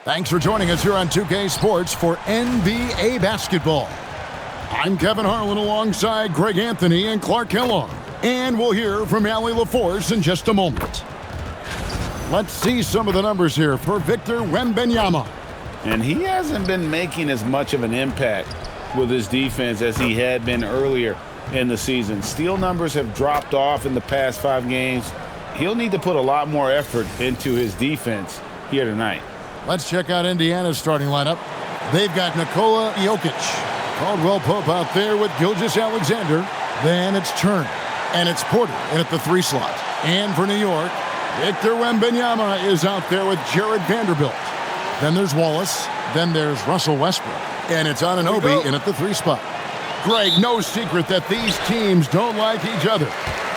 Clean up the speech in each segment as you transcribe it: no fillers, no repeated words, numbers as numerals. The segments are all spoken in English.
Thanks for joining us here on 2K Sports for NBA basketball. I'm Kevin Harlan alongside Greg Anthony and Clark Kellogg. And we'll hear from Allie LaForce in just a moment. Let's see some of the numbers here for Victor Wembanyama. And he hasn't been making as much of an impact with his defense as he had been earlier in the season. Steal numbers have dropped off in the past 5 games. He'll need to put a lot more effort into his defense here tonight. Let's check out Indiana's starting lineup. They've got Nikola Jokic. Caldwell Pope out there with Gilgeous-Alexander. Then it's Turner. And it's Porter in at the 3 slot. And for New York, Victor Wembanyama is out there with Jared Vanderbilt. Then there's Wallace. Then there's Russell Westbrook. And it's Anunoby in at the 3 spot. Greg, no secret that these teams don't like each other.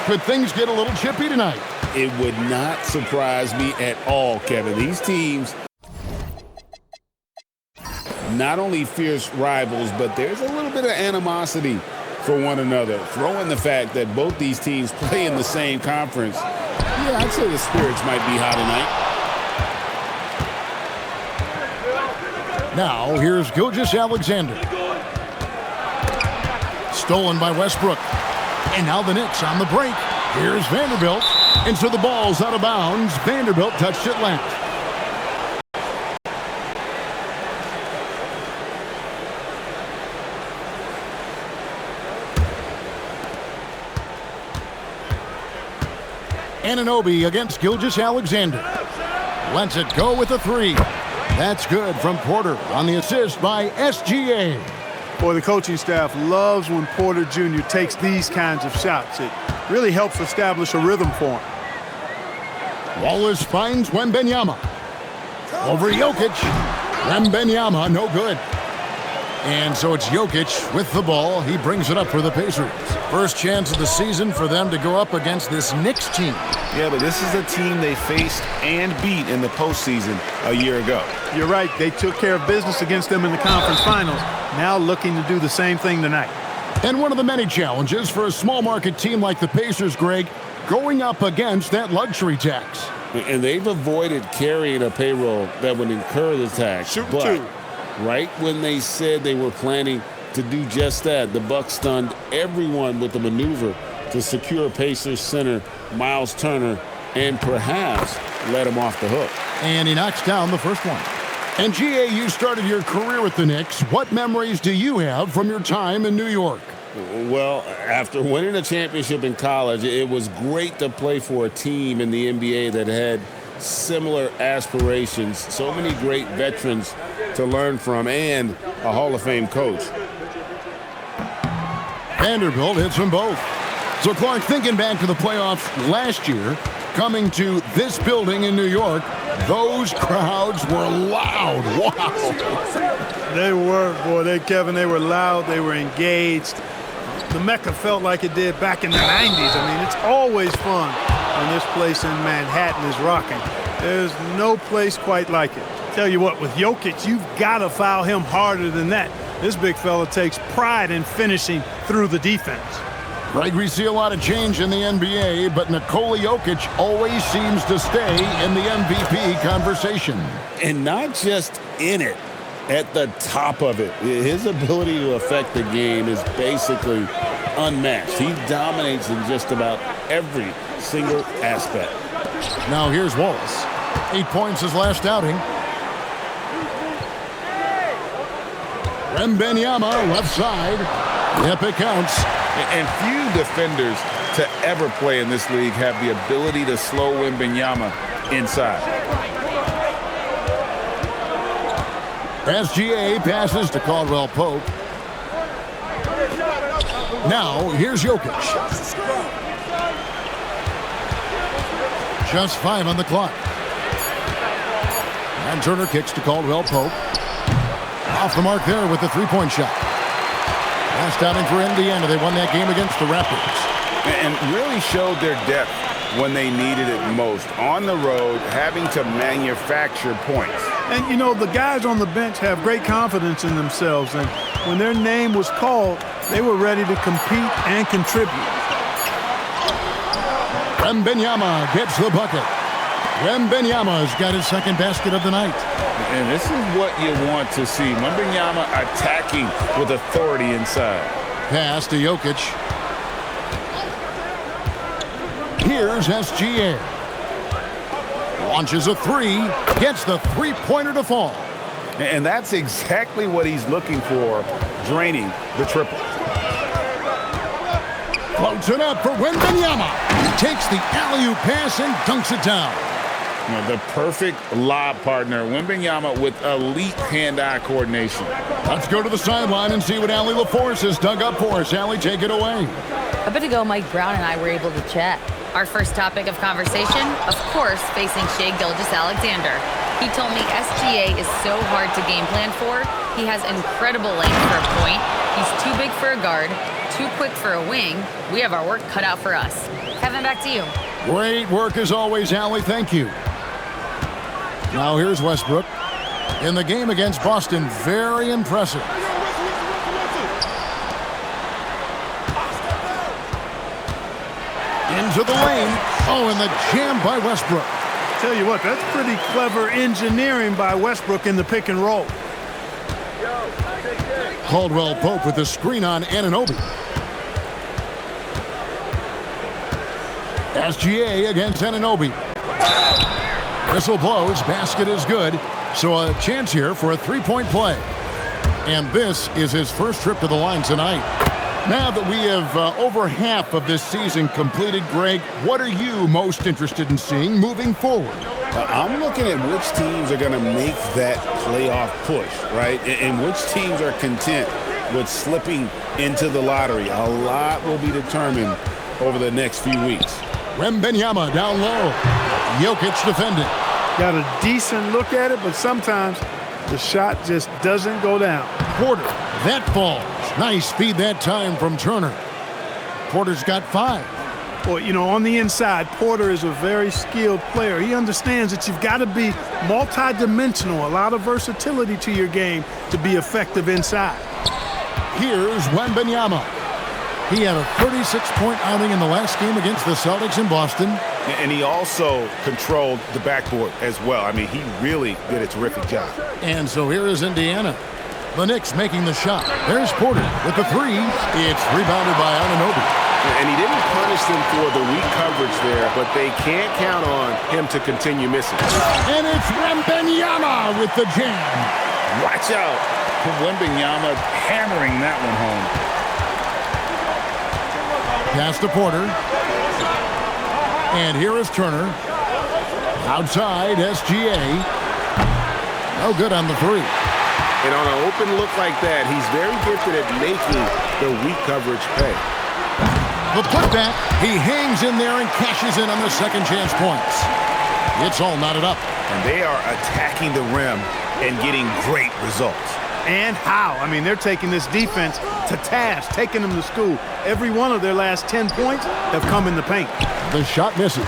Could things get a little chippy tonight? It would not surprise me at all, Kevin. These teams, not only fierce rivals, but there's a little bit of animosity for one another. Throw in the fact that both these teams play in the same conference. Yeah, I'd say the spirits might be high tonight. Now, here's Gilgeous-Alexander. Stolen by Westbrook. And now the Knicks on the break. Here's Vanderbilt. And so the ball's out of bounds. Vanderbilt touched it last. Anunoby against Gilgeous-Alexander. Lets it go with a 3. That's good from Porter on the assist by SGA. Boy, the coaching staff loves when Porter Jr. takes these kinds of shots. It really helps establish a rhythm for him. Wallace finds Wembanyama. Over Jokic. Wembanyama, no good. And so it's Jokic with the ball. He brings it up for the Pacers. First chance of the season for them to go up against this Knicks team. Yeah, but this is a team they faced and beat in the postseason a year ago. You're right. They took care of business against them in the conference finals. Now looking to do the same thing tonight. And one of the many challenges for a small market team like the Pacers, Greg, going up against that luxury tax. And they've avoided carrying a payroll that would incur the tax. But right when they said they were planning to do just that, the Bucks stunned everyone with the maneuver to secure Pacers center Miles Turner and perhaps let him off the hook. And he knocks down the first one. And GA, you started your career with the Knicks. What memories do you have from your time in New York? Well, after winning a championship in college, it was great to play for a team in the NBA that had similar aspirations. So many great veterans to learn from and a Hall of Fame coach. Vanderbilt hits them both. So, Clark, thinking back to the playoffs last year, coming to this building in New York, those crowds were loud. Wow. They were, boy, Kevin, they were loud. They were engaged. The Mecca felt like it did back in the 90s. I mean, it's always fun when this place in Manhattan is rocking. There's no place quite like it. Tell you what, with Jokic, you've got to foul him harder than that. This big fella takes pride in finishing through the defense. Greg, we see a lot of change in the NBA, but Nikola Jokic always seems to stay in the MVP conversation. And not just in it, at the top of it. His ability to affect the game is basically unmatched. He dominates in just about every single aspect. Now here's Wallace. 8 points his last outing. Wembanyama, left side. Yep, it counts. And few defenders to ever play in this league have the ability to slow Wembanyama inside. SGA passes to Caldwell Pope. Now, here's Jokic. Just 5 on the clock. And Turner kicks to Caldwell Pope. Off the mark there with the 3-point shot. Last outing for Indiana. They won that game against the Raptors. And really showed their depth when they needed it most. On the road, having to manufacture points. And, you know, the guys on the bench have great confidence in themselves. And when their name was called, they were ready to compete and contribute. Wembanyama gets the bucket. Wembanyama's got his second basket of the night. And this is what you want to see. Wembanyama attacking with authority inside. Pass to Jokic. Here's SGA. Launches a three. Gets the three-pointer to fall. And that's exactly what he's looking for, draining the triple. Floats it up for Wembanyama. He takes the alley-oop pass and dunks it down. The perfect lob partner, Wembanyama with elite hand-eye coordination. Let's go to the sideline and see what Allie LaForce has dug up for us. Allie, take it away. A bit ago, Mike Brown and I were able to chat. Our first topic of conversation, of course, facing Shai Gilgeous-Alexander. He told me SGA is so hard to game plan for. He has incredible length for a point. He's too big for a guard, too quick for a wing. We have our work cut out for us. Kevin, back to you. Great work as always, Allie. Thank you. Now here's Westbrook. In the game against Boston, very impressive. Into the lane. Oh, and the jam by Westbrook. Tell you what, that's pretty clever engineering by Westbrook in the pick and roll. Caldwell Pope with the screen on Anunoby. SGA against Anunoby. Whistle blows, basket is good. So a chance here for a three-point play. And this is his first trip to the line tonight. Now that we have over half of this season completed, Greg, what are you most interested in seeing moving forward? I'm looking at which teams are going to make that playoff push, right? And which teams are content with slipping into the lottery. A lot will be determined over the next few weeks. Wembanyama down low. Jokic defending. Got a decent look at it, but sometimes the shot just doesn't go down. Porter, that falls. Nice feed that time from Turner. Porter's got 5. Well, you know, on the inside, Porter is a very skilled player. He understands that you've got to be multi-dimensional, a lot of versatility to your game to be effective inside. Here's Wembanyama. He had a 36-point outing in the last game against the Celtics in Boston. And he also controlled the backboard as well. I mean, he really did a terrific job. And so here is Indiana. The Knicks making the shot. There's Porter with the three. It's rebounded by Anunoby. And he didn't punish them for the weak coverage there, but they can't count on him to continue missing. And it's Wembanyama with the jam. Watch out. Wembanyama hammering that one home. Pass to Porter. And here is Turner. Outside, SGA. No good on the three. And on an open look like that, he's very gifted at making the weak coverage pay. The putback, he hangs in there and cashes in on the second chance points. It's all knotted up. And they are attacking the rim and getting great results. And how? I mean, they're taking this defense to task, taking them to school. Every one of their last 10 points have come in the paint. The shot misses.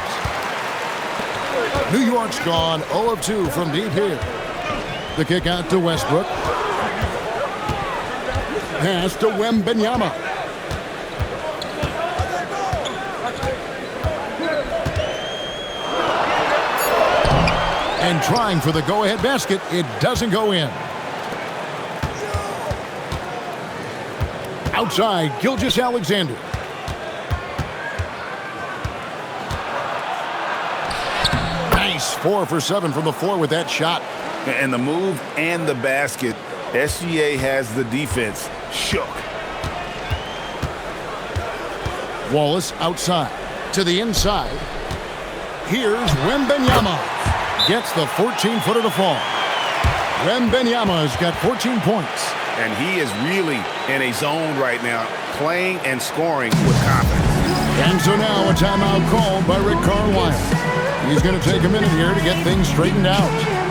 New York's gone 0 of 2 from deep here. The kick out to Westbrook. Pass to Wembanyama. And trying for the go-ahead basket, it doesn't go in. Outside, Gilgeous-Alexander. Nice, 4 for 7 from the floor with that shot. And the move and the basket, SGA has the defense shook. Wallace outside to the inside. Here's Wembanyama. Gets the 14-footer to fall. Wembanyama's got 14 points. And he is really in a zone right now, playing and scoring with confidence. And so now a timeout called by Rick Carlisle. He's going to take a minute here to get things straightened out.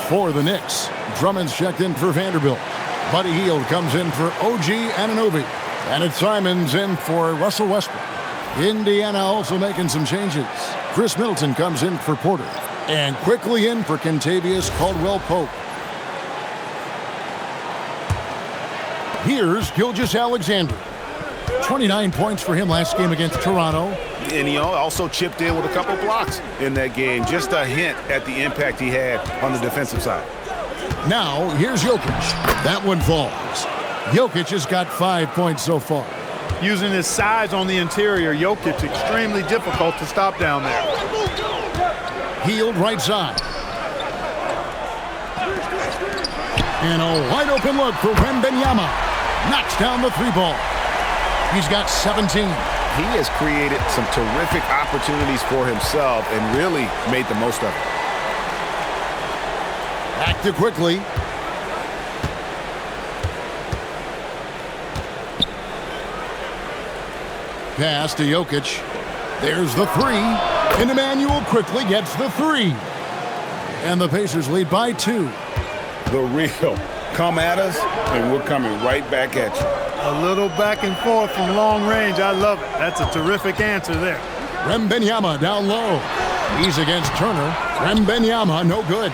For the Knicks, Drummond's checked in for Vanderbilt. Buddy Hield comes in for OG Anunoby. And it's Simons in for Russell Westbrook. Indiana also making some changes. Chris Middleton comes in for Porter. And quickly in for Kentavious Caldwell-Pope. Here's Gilgeous-Alexander. 29 points for him last game against Toronto. And he also chipped in with a couple blocks in that game. Just a hint at the impact he had on the defensive side. Now, here's Jokic. That one falls. Jokic has got 5 points so far. Using his size on the interior, Jokic extremely difficult to stop down there. Hield right side. And a wide open look for Wembanyama. Knocks down the three ball. He's got 17. He has created some terrific opportunities for himself and really made the most of it. Active quickly. Pass to Jokic. There's the three. And Emmanuel quickly gets the three. And the Pacers lead by 2. The real. Come at us, and we're coming right back at you. A little back and forth from long range. I love it. That's a terrific answer there. Wembanyama down low. He's against Turner. Wembanyama, no good.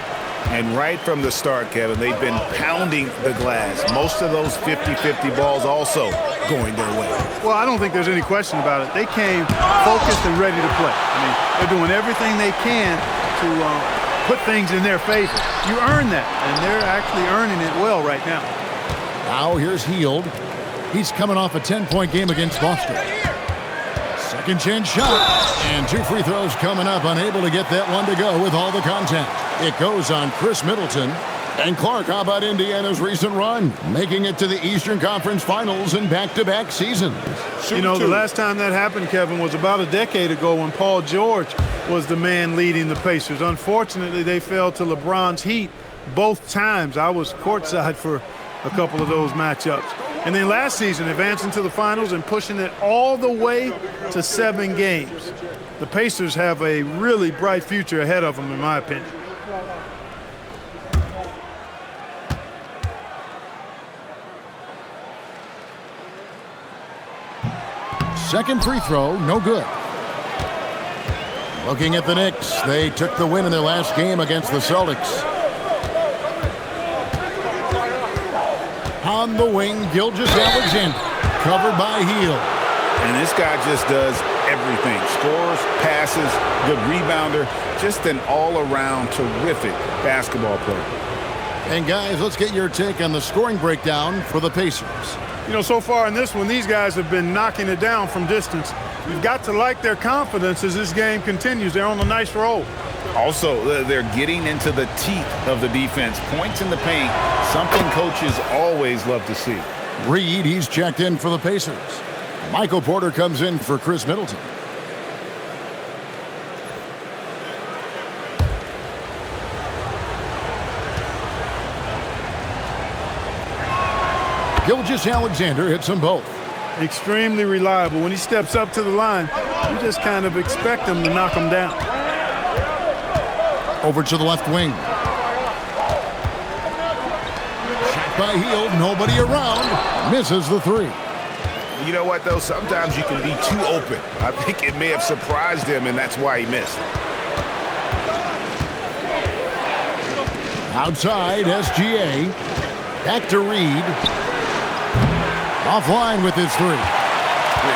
And right from the start, Kevin, they've been pounding the glass. Most of those 50-50 balls also going their way. Well, I don't think there's any question about it. They came focused and ready to play. I mean, they're doing everything they can to put things in their favor. You earn that, and they're actually earning it well right now. Now here's Hield. He's coming off a 10-point game against Boston. Second chance shot, and 2 free throws coming up, unable to get that one to go with all the contact. It goes on Chris Middleton. And Clark, how about Indiana's recent run? Making it to the Eastern Conference Finals in back-to-back seasons. You know, the last time that happened, Kevin, was about a decade ago when Paul George was the man leading the Pacers. Unfortunately, they fell to LeBron's Heat both times. I was courtside for a couple of those matchups. And then last season, advancing to the finals and pushing it all the way to 7 games. The Pacers have a really bright future ahead of them, in my opinion. Second free throw, no good. Looking at the Knicks, they took the win in their last game against the Celtics. On the wing, Gilgeous-Alexander, covered by Hield. And this guy just does everything. Scores, passes, good rebounder, just an all-around terrific basketball player. And guys, let's get your take on the scoring breakdown for the Pacers. You know, so far in this one, these guys have been knocking it down from distance. You've got to like their confidence as this game continues. They're on a nice roll. Also, they're getting into the teeth of the defense. Points in the paint, something coaches always love to see. Reed, he's checked in for the Pacers. Michael Porter comes in for Chris Middleton. Gilgeous-Alexander hits them both. Extremely reliable. When he steps up to the line, you just kind of expect him to knock him down. Over to the left wing. Shot by Hield, nobody around. Misses the three. You know what, though? Sometimes you can be too open. I think it may have surprised him, and that's why he missed. Outside, SGA. Back to Reed. Offline with his three.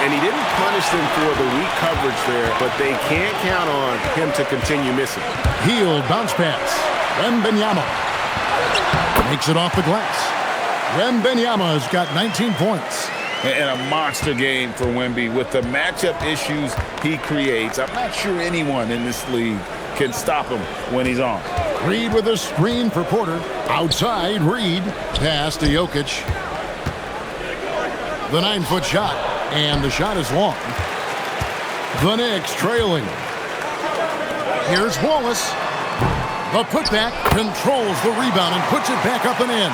And he didn't punish them for the weak coverage there, but they can't count on him to continue missing. Hield, bounce pass. Wembanyama makes it off the glass. Wembanyama has got 19 points. And a monster game for Wemby with the matchup issues he creates. I'm not sure anyone in this league can stop him when he's on. Reed with a screen for Porter. Outside, Reed. Pass to Jokic. The 9-foot shot, and the shot is long. The Knicks trailing. Here's Wallace. The putback controls the rebound and puts it back up and in.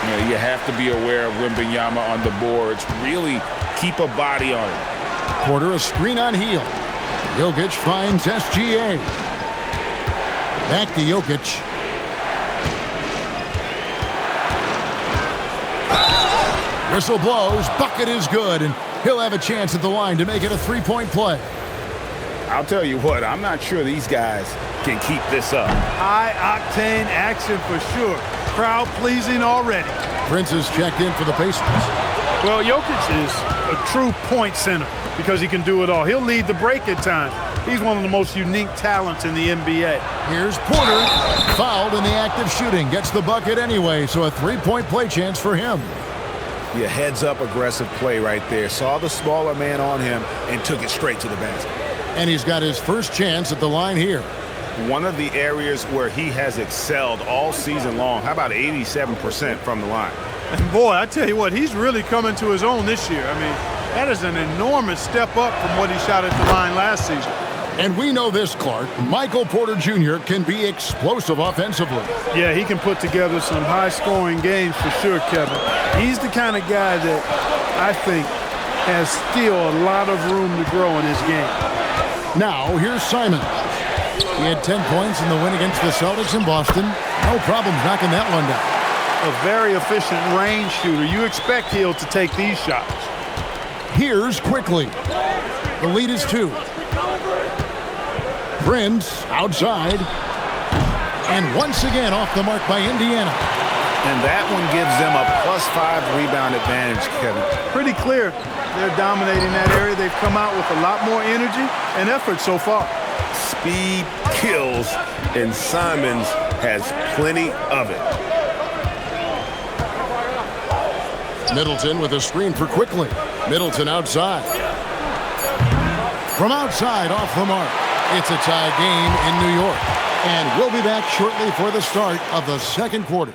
You know, you have to be aware of Wembanyama on the boards. Really keep a body on it. Porter a screen on heel. Jokic finds SGA. Back to Jokic. Whistle blows. Bucket is good, and he'll have a chance at the line to make it a three-point play. I'll tell you what, I'm not sure these guys can keep this up. High-octane action for sure. Crowd pleasing already. Prince is checked in for the Pacers. Well, Jokic is a true point center because he can do it all. He'll lead the break at times. He's one of the most unique talents in the NBA. Here's Porter. Fouled in the act of shooting. Gets the bucket anyway, so a three-point play chance for him. Yeah, heads-up aggressive play right there. Saw the smaller man on him and took it straight to the basket. And he's got his first chance at the line here. One of the areas where he has excelled all season long. How about 87% from the line? And boy, I tell you what, he's really coming to his own this year. I mean, that is an enormous step up from what he shot at the line last season. And we know this, Clark. Michael Porter Jr. can be explosive offensively. Yeah, he can put together some high-scoring games for sure, Kevin. He's the kind of guy that I think has still a lot of room to grow in his game. Now, here's Simon. He had 10 points in the win against the Celtics in Boston. No problems knocking that one down. A very efficient range shooter. You expect Hill to take these shots. Here's Quickly. The lead is 2. Prince outside. And once again off the mark by Indiana. And that one gives them a +5 rebound advantage, Kevin. Pretty clear. They're dominating that area. They've come out with a lot more energy and effort so far. Speed kills, and Simons has plenty of it. Middleton with a screen for Quickly. Middleton outside. From outside, off the mark. It's a tie game in New York. And we'll be back shortly for the start of the second quarter.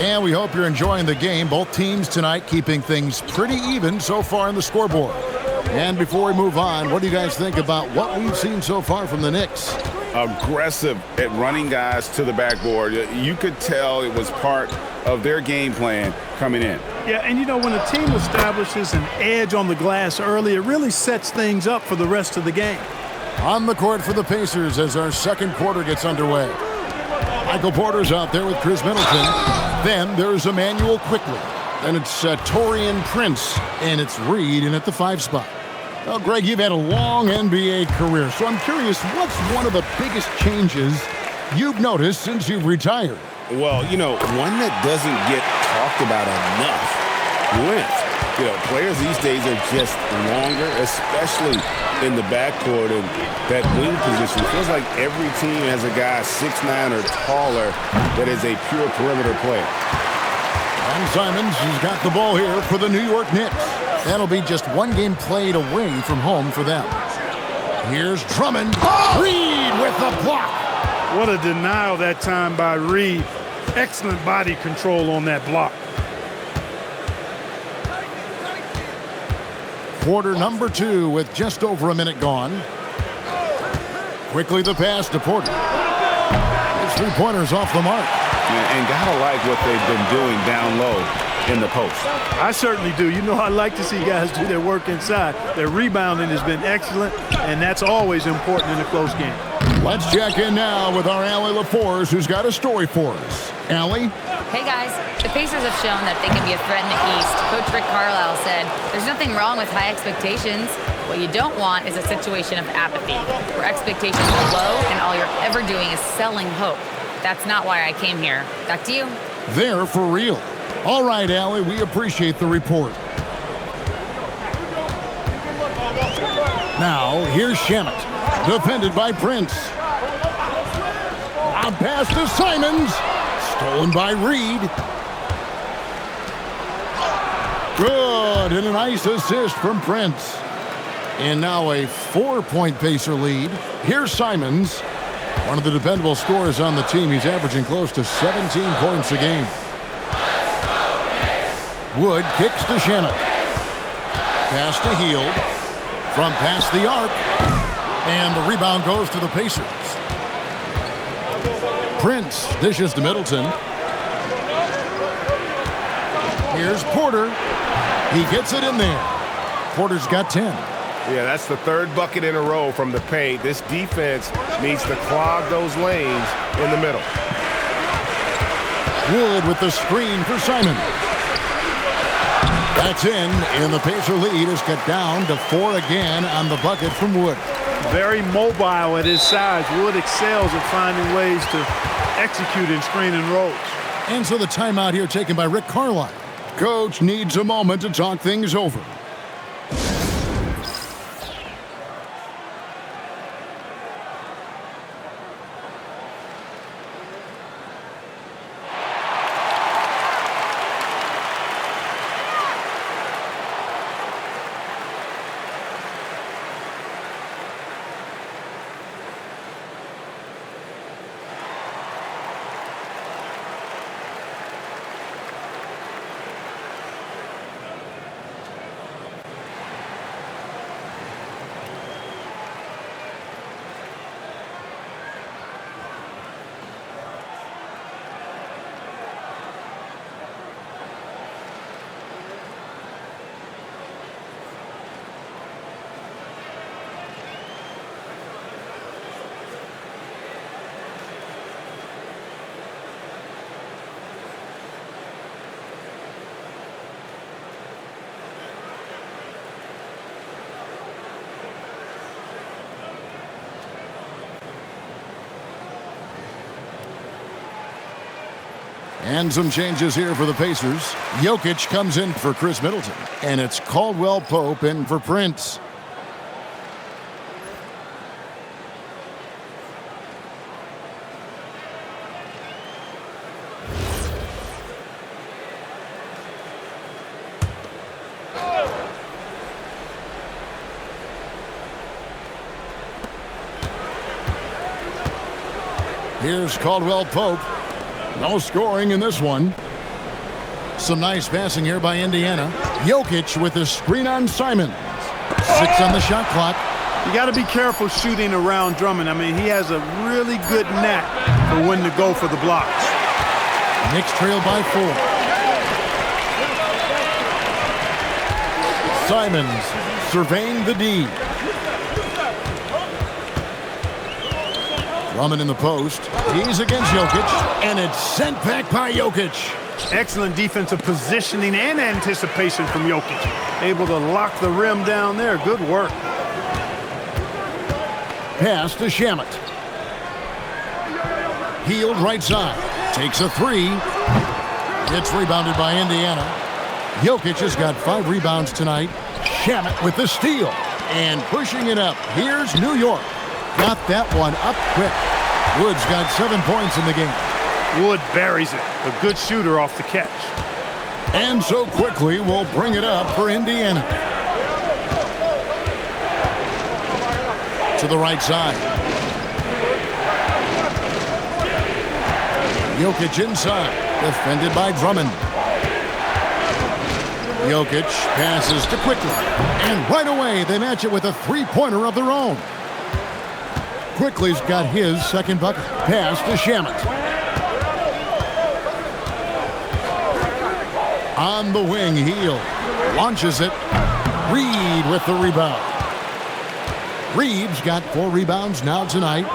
And we hope you're enjoying the game. Both teams tonight keeping things pretty even so far in the scoreboard. And before we move on, what do you guys think about what we've seen so far from the Knicks? Aggressive at running guys to the backboard. You could tell it was part of their game plan coming in. Yeah, and you know, when a team establishes an edge on the glass early, it really sets things up for the rest of the game. On the court for the Pacers as our second quarter gets underway. Michael Porter's out there with Chris Middleton. Then there's Emmanuel Quickly. And it's Taurean Prince. And it's Reed in at the 5 spot. Well, Greg, you've had a long NBA career, so I'm curious, what's one of the biggest changes you've noticed since you've retired? Well, you know, one that doesn't get talked about enough, length. You know, players these days are just longer, especially in the backcourt, and that wing position. Feels like every team has a guy 6'9" or taller that is a pure perimeter player. And Simons has got the ball here for the New York Knicks. That'll be just one game played away from home for them. Here's Drummond. Reed with the block. What a denial that time by Reed. Excellent body control on that block. Quarter number 2 with just over a minute gone. Quickly the pass to Porter. His three-pointers off the mark. And gotta like what they've been doing down low in the post. I certainly do. You know, I like to see guys do their work inside. Their rebounding has been excellent, and that's always important in a close game. Let's check in now with our Allie LaForce, who's got a story for us. Allie? Hey guys, the Pacers have shown that they can be a threat in the East. Coach Rick Carlisle said, "There's nothing wrong with high expectations. What you don't want is a situation of apathy, where expectations are low and all you're ever doing is selling hope. That's not why I came here. Back to you. They're for real. All right, Allie, we appreciate the report. Now, here's Shamet, defended by Prince. A pass to Simons, stolen by Reed. Good, and a nice assist from Prince. And now a 4-point Pacer lead. Here's Simons, one of the dependable scorers on the team. He's averaging close to 17 points a game. Wood kicks to Shamet. Pass to Hield. From past the arc. And the rebound goes to the Pacers. Prince dishes to Middleton. Here's Porter. He gets it in there. Porter's got 10. Yeah, that's the third bucket in a row from the paint. This defense needs to clog those lanes in the middle. Wood with the screen for Simon. That's in, and the Pacer lead is cut down to 4 again on the bucket from Wood. Very mobile at his size. Wood excels at finding ways to execute in screen and rolls. And so the timeout here taken by Rick Carlisle. Coach needs a moment to talk things over. And some changes here for the Pacers. Jokic comes in for Chris Middleton. And it's Caldwell Pope in for Prince. Here's Caldwell Pope. No scoring in this one. Some nice passing here by Indiana. Jokic with the screen on Simons. 6 on the shot clock. You got to be careful shooting around Drummond. I mean, he has a really good knack for when to go for the blocks. Knicks trail by 4. Simons surveying the D. Drummond in the post. He's against Jokic, and it's sent back by Jokic. Excellent defensive positioning and anticipation from Jokic. Able to lock the rim down there. Good work. Pass to Shamet. Hield right side. Takes a 3. It's rebounded by Indiana. Jokic has got 5 rebounds tonight. Shamet with the steal. And pushing it up. Here's New York. Got that one up quick. Wood's got 7 points in the game. Wood buries it. A good shooter off the catch. And so quickly, we'll bring it up for Indiana. To the right side. Jokic inside. Defended by Drummond. Jokic passes to Quickly. And right away, they match it with a 3-pointer of their own. Quickly's got his second bucket. Pass to Shamet. On the wing, Hield launches it. Reed with the rebound. Reed's got 4 rebounds now tonight.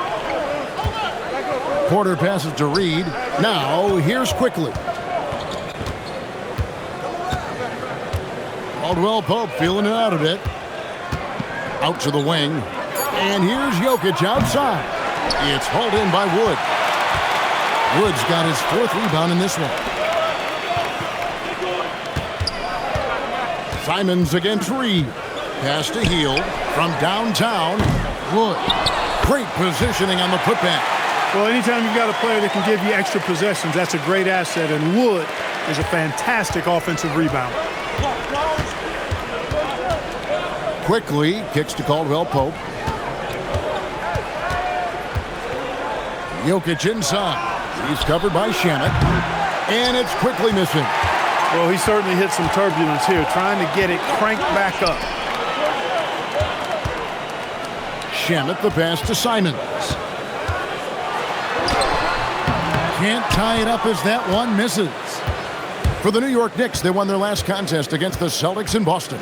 Porter passes to Reed. Now, here's Quickly. Caldwell Pope feeling it out a bit. Out to the wing. And here's Jokic outside. It's hauled in by Wood. Wood's got his 4th rebound in this one. Simons against Reed. Pass to Hield from downtown. Wood. Great positioning on the putback. Well, anytime you've got a player that can give you extra possessions, that's a great asset, and Wood is a fantastic offensive rebounder. Quickly kicks to Caldwell Pope. Jokic inside. He's covered by Shannon. And it's quickly missing. Well, he certainly hit some turbulence here, trying to get it cranked back up. Shamet the pass to Simons. Can't tie it up as that one misses. For the New York Knicks, they won their last contest against the Celtics in Boston.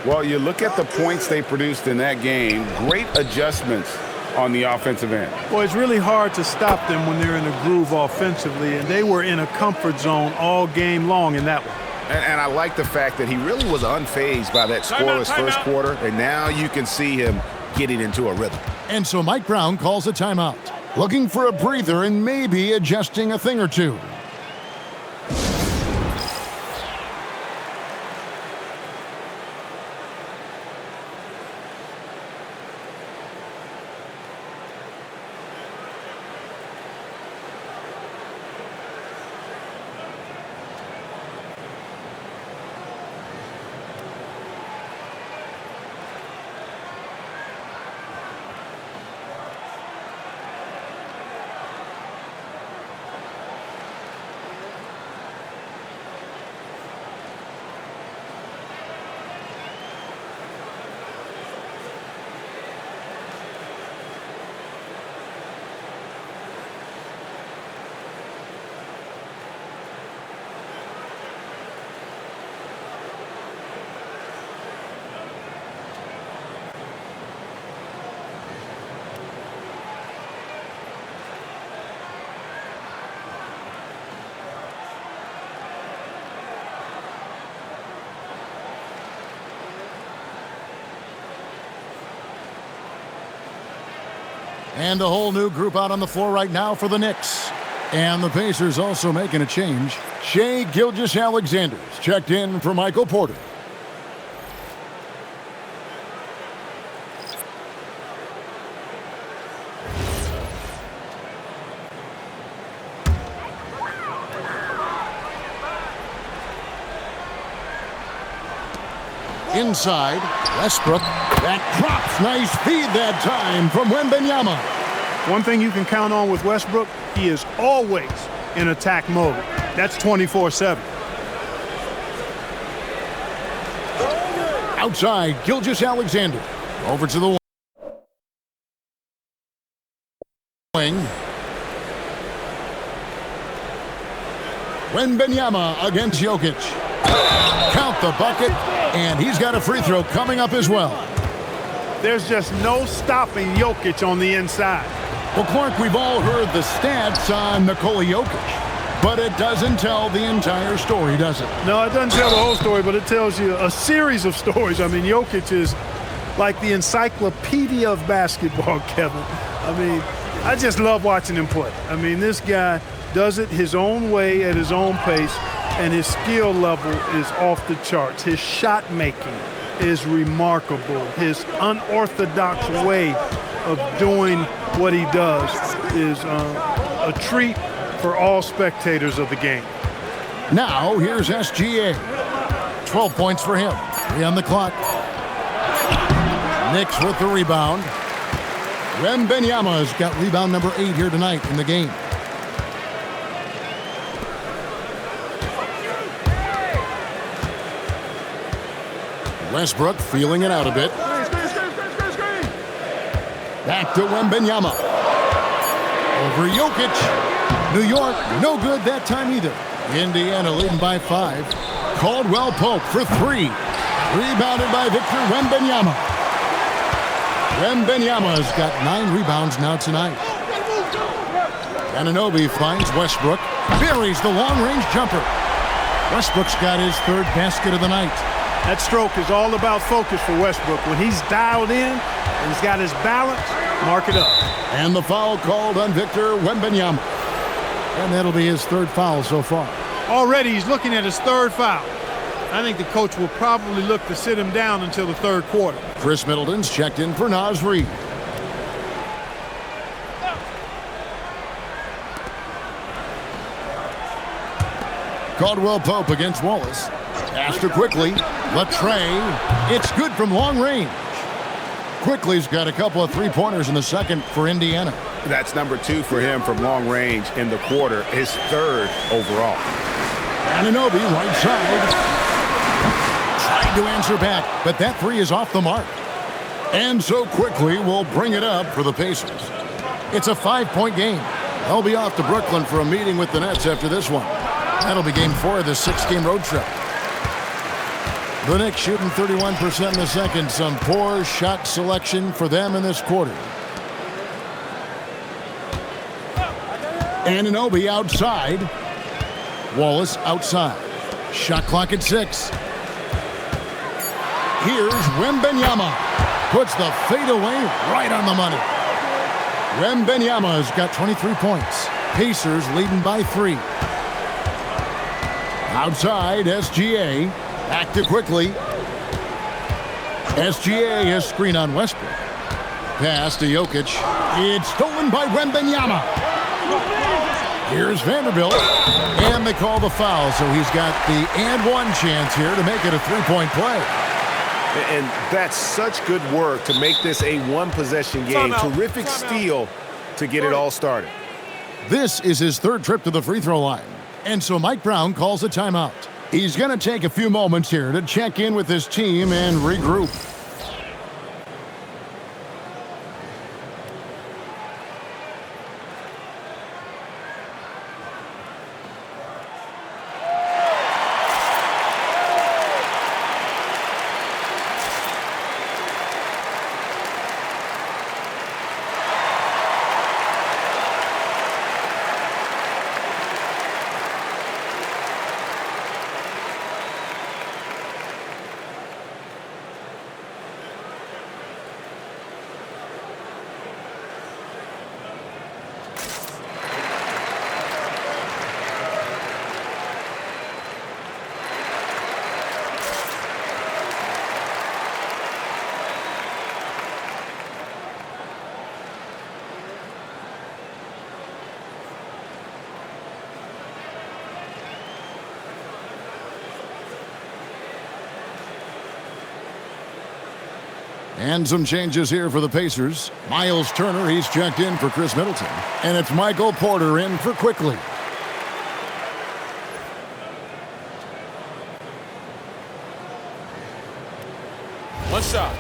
Well, you look at the points they produced in that game. Great adjustments on the offensive end. Well, it's really hard to stop them when they're in a groove offensively, and they were in a comfort zone all game long in that one. And I like the fact that he really was unfazed by that scoreless first quarter, and now you can see him getting into a rhythm. And so Mike Brown calls a timeout, looking for a breather and maybe adjusting a thing or two. And a whole new group out on the floor right now for the Knicks. And the Pacers also making a change. Shai Gilgeous-Alexander's checked in for Michael Porter. Inside, Westbrook. That drops. Nice feed that time from Wembanyama. One thing you can count on with Westbrook, he is always in attack mode. That's 24/7. Outside, Gilgeous-Alexander. Over to the wing. Wembanyama against Jokic. Count the bucket, and he's got a free throw coming up as well. There's just no stopping Jokic on the inside. Well, Clark, we've all heard the stats on Nikola Jokic, but it doesn't tell the entire story, does it? No, it doesn't tell the whole story, but it tells you a series of stories. I mean, Jokic is like the encyclopedia of basketball, Kevin. I mean, I just love watching him play. I mean, this guy does it his own way at his own pace, and his skill level is off the charts. His shot making is remarkable. His unorthodox way of doing what he does is a treat for all spectators of the game. Now, here's SGA. 12 points for him. 3 on the clock. Knicks with the rebound. Wembanyama's got rebound number 8 here tonight in the game. Westbrook feeling it out a bit. Back to Wembanyama. Over Jokic. New York, no good that time either. Indiana leading by 5. Caldwell Pope for 3. Rebounded by Victor Wembanyama. Wembanyama's got 9 rebounds now tonight. Anunoby finds Westbrook. Buries the long-range jumper. Westbrook's got his 3rd basket of the night. That stroke is all about focus for Westbrook. When he's dialed in and he's got his balance, mark it up. And the foul called on Victor Wembanyama. And that'll be his third foul so far. Already he's looking at his third foul. I think the coach will probably look to sit him down until the third quarter. Chris Middleton's checked in for Naz Reid. Caldwell Pope against Wallace. Faster quickly. Latrey. It's good from long range. Quickly's got a couple of three-pointers in the second for Indiana. That's number 2 for him from long range in the quarter, his third overall. Anunoby, right side. Tried to answer back, but that three is off the mark. And so Quickly will bring it up for the Pacers. It's a 5-point game. They'll be off to Brooklyn for a meeting with the Nets after this one. That'll be game 4 of this 6-game road trip. The Knicks shooting 31% in the second. Some poor shot selection for them in this quarter. Anunoby outside. Wallace outside. Shot clock at 6. Here's Wembanyama. Puts the fadeaway right on the money. Wembanyama's got 23 points. Pacers leading by 3. Outside, SGA. Back to Quickly. SGA has screen on Westbrook. Pass to Jokic. It's stolen by Wembanyama. Here's Vanderbilt. And they call the foul, so he's got the and one chance here to make it a 3-point play. And that's such good work to make this a one-possession game. Terrific steal to get it all started. This is his third trip to the free throw line. And so Mike Brown calls a timeout. He's going to take a few moments here to check in with his team and regroup. And some changes here for the Pacers. Miles Turner, he's checked in for Chris Middleton. And it's Michael Porter in for Quickly. One shot.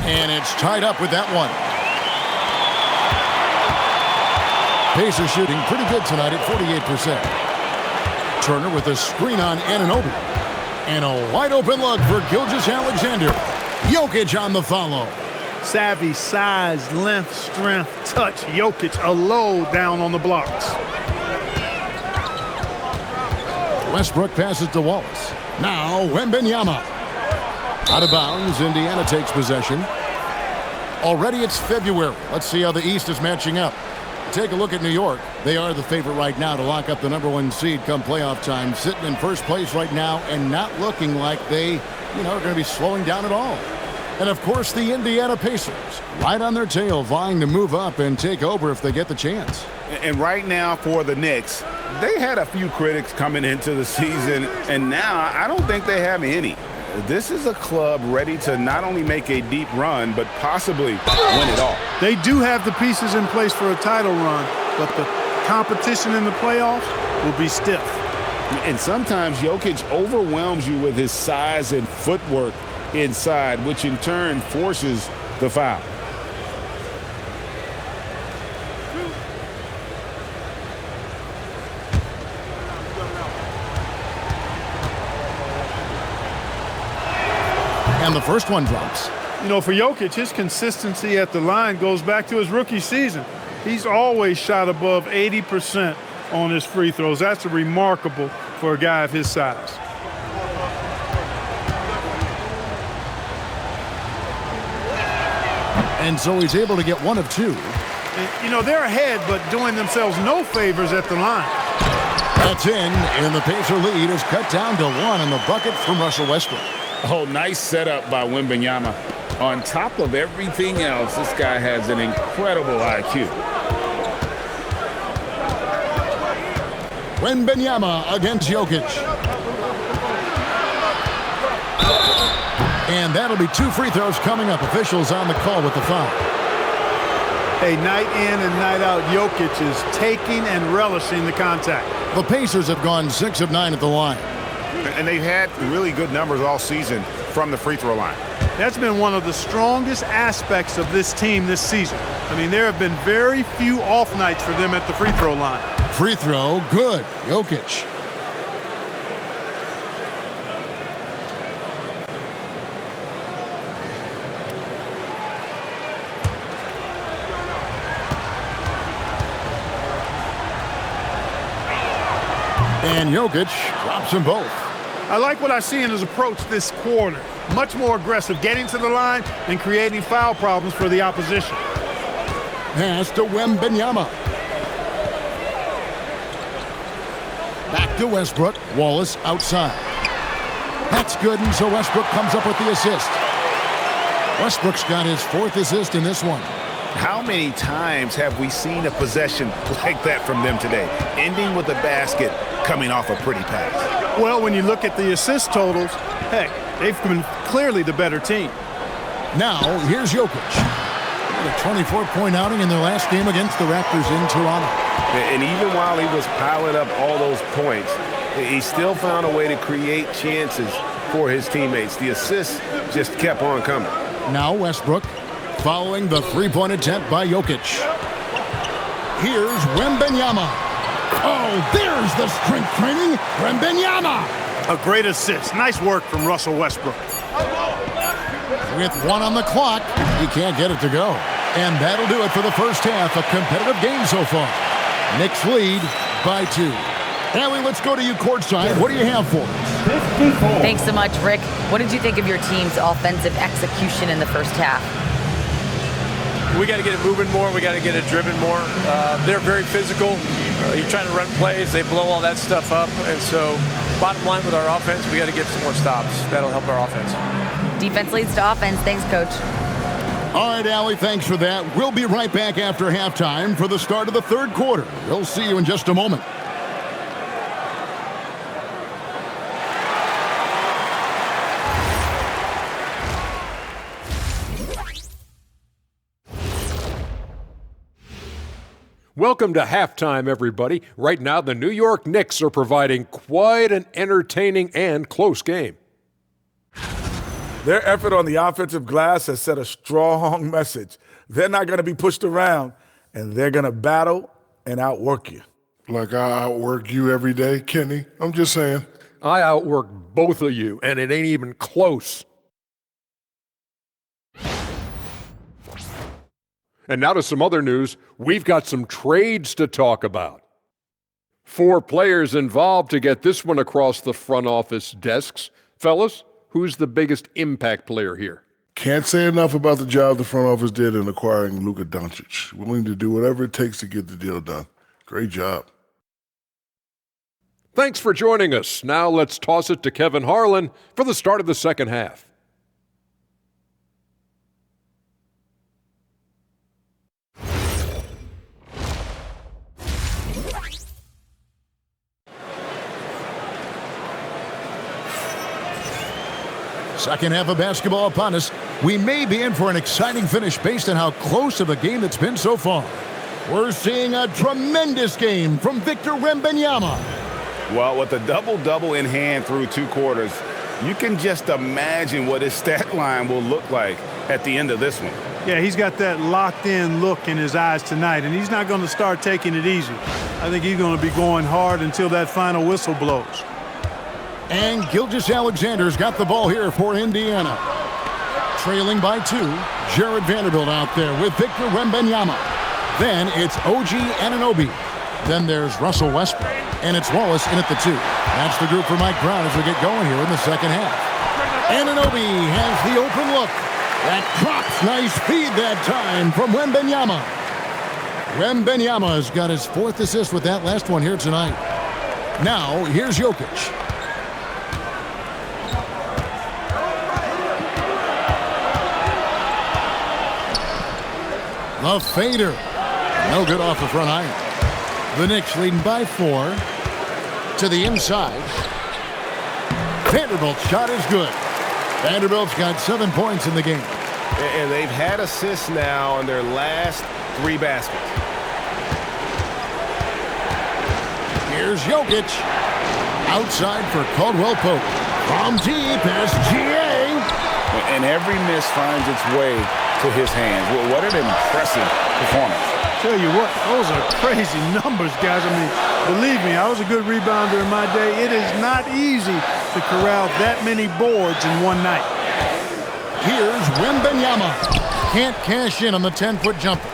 And it's tied up with that one. Pacers shooting pretty good tonight at 48%. Turner with a screen on Anunoby. And a wide open look for Gilgeous-Alexander. Jokic on the follow. Savvy, size, length, strength, touch. Jokic a load down on the blocks. Westbrook passes to Wallace. Now Wembanyama. Out of bounds, Indiana takes possession. Already it's February. Let's see how the East is matching up. Take a look at New York. They are the favorite right now to lock up the #1 seed come playoff time. Sitting in first place right now and not looking like they, are going to be slowing down at all. And, of course, the Indiana Pacers, right on their tail, vying to move up and take over if they get the chance. And right now for the Knicks, they had a few critics coming into the season, and now I don't think they have any. This is a club ready to not only make a deep run, but possibly win it all. They do have the pieces in place for a title run, but the competition in the playoffs will be stiff. And sometimes Jokic overwhelms you with his size and footwork inside, which in turn forces the foul. And the first one drops. You know, for Jokic, his consistency at the line goes back to his rookie season. He's always shot above 80% on his free throws. That's remarkable for a guy of his size. And so he's able to get 1 of 2. And, you know, they're ahead, but doing themselves no favors at the line. That's in, and the Pacer lead is cut down to 1 on the bucket from Russell Westbrook. Oh, nice setup by Wembanyama. On top of everything else, this guy has an incredible IQ. Wembanyama against Jokic. And that'll be 2 free throws coming up. Officials on the call with the foul. Hey, night in and night out, Jokic is taking and relishing the contact. The Pacers have gone 6 of 9 at the line. And they've had really good numbers all season from the free throw line. That's been one of the strongest aspects of this team this season. I mean, there have been very few off nights for them at the free throw line. Free throw, good. Jokic. And Jokic drops them both. I like what I see in his approach this quarter. Much more aggressive, getting to the line and creating foul problems for the opposition. Pass to Wembanyama. Back to Westbrook. Wallace outside. That's good, and so Westbrook comes up with the assist. Westbrook's got his 4th assist in this one. How many times have we seen a possession like that from them today, ending with a basket coming off a pretty pass? Well, when you look at the assist totals, heck, they've been clearly the better team. Now, here's Jokic. A 24-point outing in their last game against the Raptors in Toronto. And even while he was piling up all those points, he still found a way to create chances for his teammates. The assists just kept on coming. Now Westbrook following the 3-point attempt by Jokic. Here's Wembanyama. Oh, there's the strength training. Wembanyama. A great assist. Nice work from Russell Westbrook. With 1 on the clock, he can't get it to go. And that'll do it for the first half. A competitive game so far. Knicks lead by 2. Allie, let's go to you courtside. What do you have for us? Thanks so much, Rick. What did you think of your team's offensive execution in the first half? We got to get it moving more. We got to get it driven more. They're very physical. You're trying to run plays. They blow all that stuff up. And so bottom line with our offense, we got to get some more stops. That'll help our offense. Defense leads to offense. Thanks, Coach. All right, Allie, thanks for that. We'll be right back after halftime for the start of the 3rd quarter. We'll see you in just a moment. Welcome to halftime, everybody. Right now, the New York Knicks are providing quite an entertaining and close game. Their effort on the offensive glass has set a strong message. They're not going to be pushed around, and they're going to battle and outwork you. Like I outwork you every day, Kenny? I'm just saying. I outwork both of you, and it ain't even close. And now to some other news. We've got some trades to talk about. 4 players involved to get this one across the front office desks. Fellas, who's the biggest impact player here? Can't say enough about the job the front office did in acquiring Luka Doncic. Willing to do whatever it takes to get the deal done. Great job. Thanks for joining us. Now let's toss it to Kevin Harlan for the start of the second half. Second half of basketball upon us. We may be in for an exciting finish based on how close of a game it's been so far. We're seeing a tremendous game from Victor Wembanyama. Well, with a double-double in hand through 2 quarters, you can just imagine what his stat line will look like at the end of this one. Yeah, he's got that locked-in look in his eyes tonight, and he's not going to start taking it easy. I think he's going to be going hard until that final whistle blows. And Gilgeous-Alexander's got the ball here for Indiana. Trailing by 2, Jared Vanderbilt out there with Victor Wembanyama. Then it's OG Anunoby. Then there's Russell Westbrook. And it's Wallace in at the 2. That's the group for Mike Brown as we get going here in the second half. Anunoby has the open look. That drops. Nice feed that time from Wembanyama. Wembanyama's got his 4th assist with that last one here tonight. Now, here's Jokic. The fader. No good off the front iron. The Knicks leading by 4. To the inside. Vanderbilt's shot is good. Vanderbilt's got 7 points in the game. And they've had assists now on their last 3 baskets. Here's Jokic. Outside for Caldwell Pope. From deep, SGA. And every miss finds its way to his hands. Well, what an impressive performance. Tell you what, those are crazy numbers, guys. I mean, believe me, I was a good rebounder in my day. It is not easy to corral that many boards in one night. Here's Wembanyama. Can't cash in on the 10-foot jumper.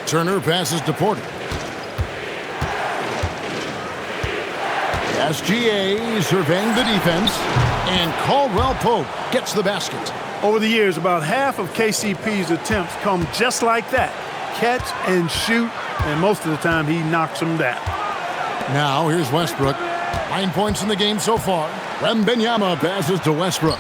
Turner passes to Porter. SGA surveying the defense. And Caldwell Pope gets the basket. Over the years, about half of KCP's attempts come just like that. Catch and shoot, and most of the time he knocks them down. Now here's Westbrook. 9 points in the game so far. Wembanyama passes to Westbrook.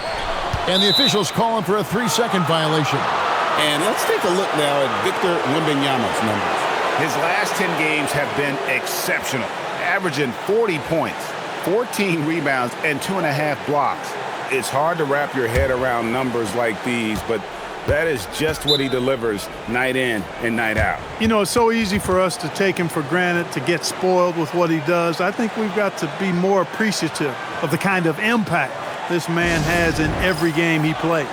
And the officials calling for a 3-second violation. And let's take a look now at Victor Wembanyama's numbers. His last 10 games have been exceptional, averaging 40 points, 14 rebounds, and 2.5 blocks. It's hard to wrap your head around numbers like these, but that is just what he delivers night in and night out. You know, it's so easy for us to take him for granted, to get spoiled with what he does. I think we've got to be more appreciative of the kind of impact this man has in every game he plays.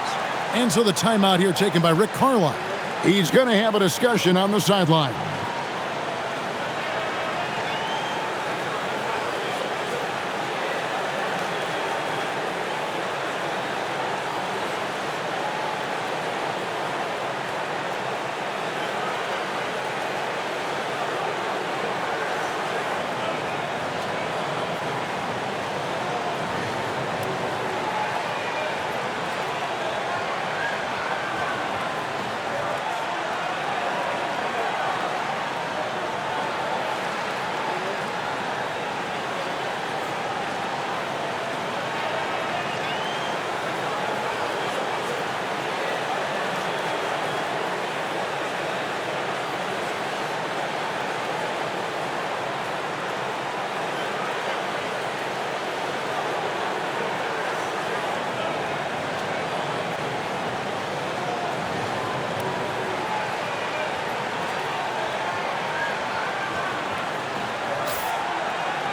And so the timeout here taken by Rick Carlisle. He's going to have a discussion on the sideline.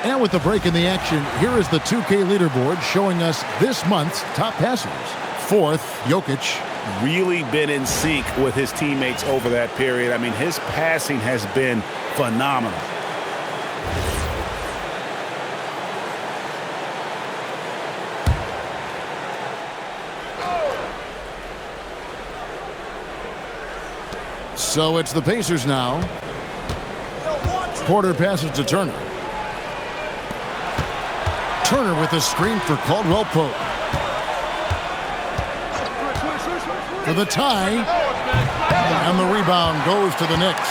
And with the break in the action, here is the 2K leaderboard showing us this month's top passers. 4th, Jokic. Really been in sync with his teammates over that period. I mean, his passing has been phenomenal. So it's the Pacers now. Porter passes to Turner. Turner with a screen for Caldwell Pope. For the tie. And the rebound goes to the Knicks.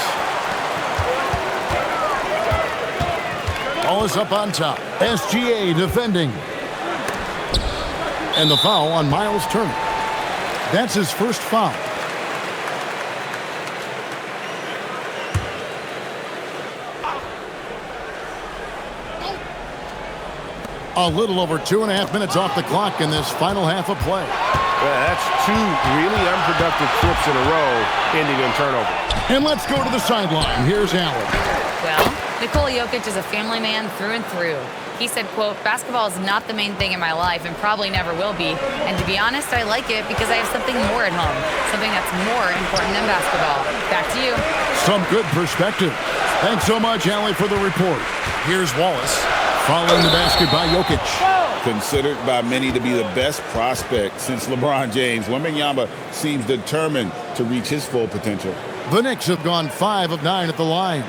Ball is up on top. SGA defending. And the foul on Miles Turner. That's his first foul. A little over 2.5 minutes off the clock in this final half of play. Well, that's 2 really unproductive trips in a row ending in turnover. And let's go to the sideline. Here's Allen. Well, Nikola Jokic is a family man through and through. He said, quote, "Basketball is not the main thing in my life and probably never will be. And to be honest, I like it because I have something more at home, something that's more important than basketball." Back to you. Some good perspective. Thanks so much, Allie, for the report. Here's Wallace. Following the basket by Jokic. Considered by many to be the best prospect since LeBron James, Wembanyama seems determined to reach his full potential. The Knicks have gone 5 of 9 at the line.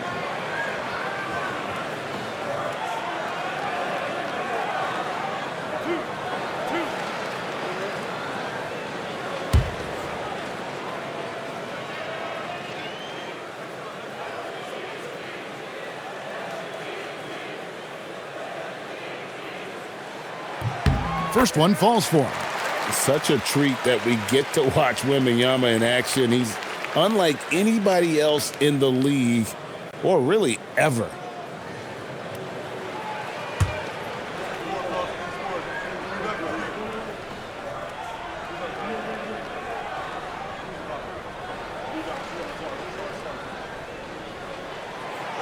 First one falls for him. Such a treat that we get to watch Wembanyama in action. He's unlike anybody else in the league, or really ever.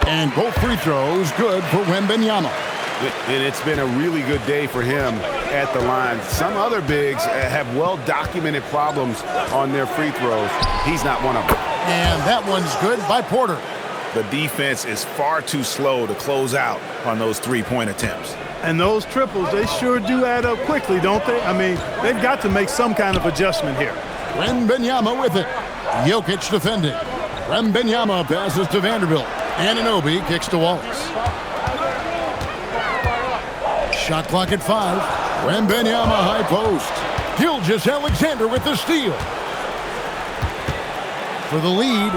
And both free throws good for Wembanyama. And it's been a really good day for him at the line. Some other bigs have well-documented problems on their free throws. He's not one of them. And that one's good by Porter. The defense is far too slow to close out on those three-point attempts. And those triples, they sure do add up quickly, don't they? I mean, they've got to make some kind of adjustment here. Wembanyama with it. Jokic defending. Wembanyama passes to Vanderbilt. Anunoby kicks to Wallace. Shot clock at 5. Wembanyama high post. Gilgeous-Alexander with the steal. For the lead,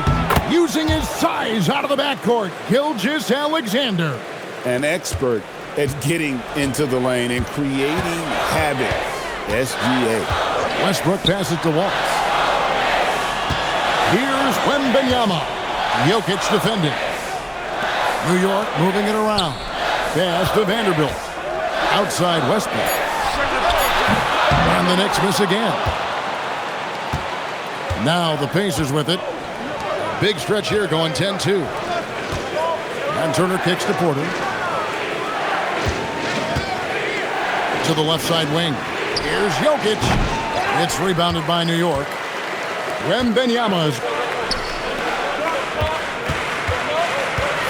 using his size out of the backcourt, Gilgeous-Alexander. An expert at getting into the lane and creating havoc. SGA. Westbrook passes to Wallace. Here's Wembanyama. Jokic defending. New York moving it around. Pass to Vanderbilt. Outside Westbrook. And the Knicks miss again. Now the Pacers with it. Big stretch here going 10-2. And Turner kicks to Porter. To the left side wing. Here's Jokic. It's rebounded by New York. Wembanyama's.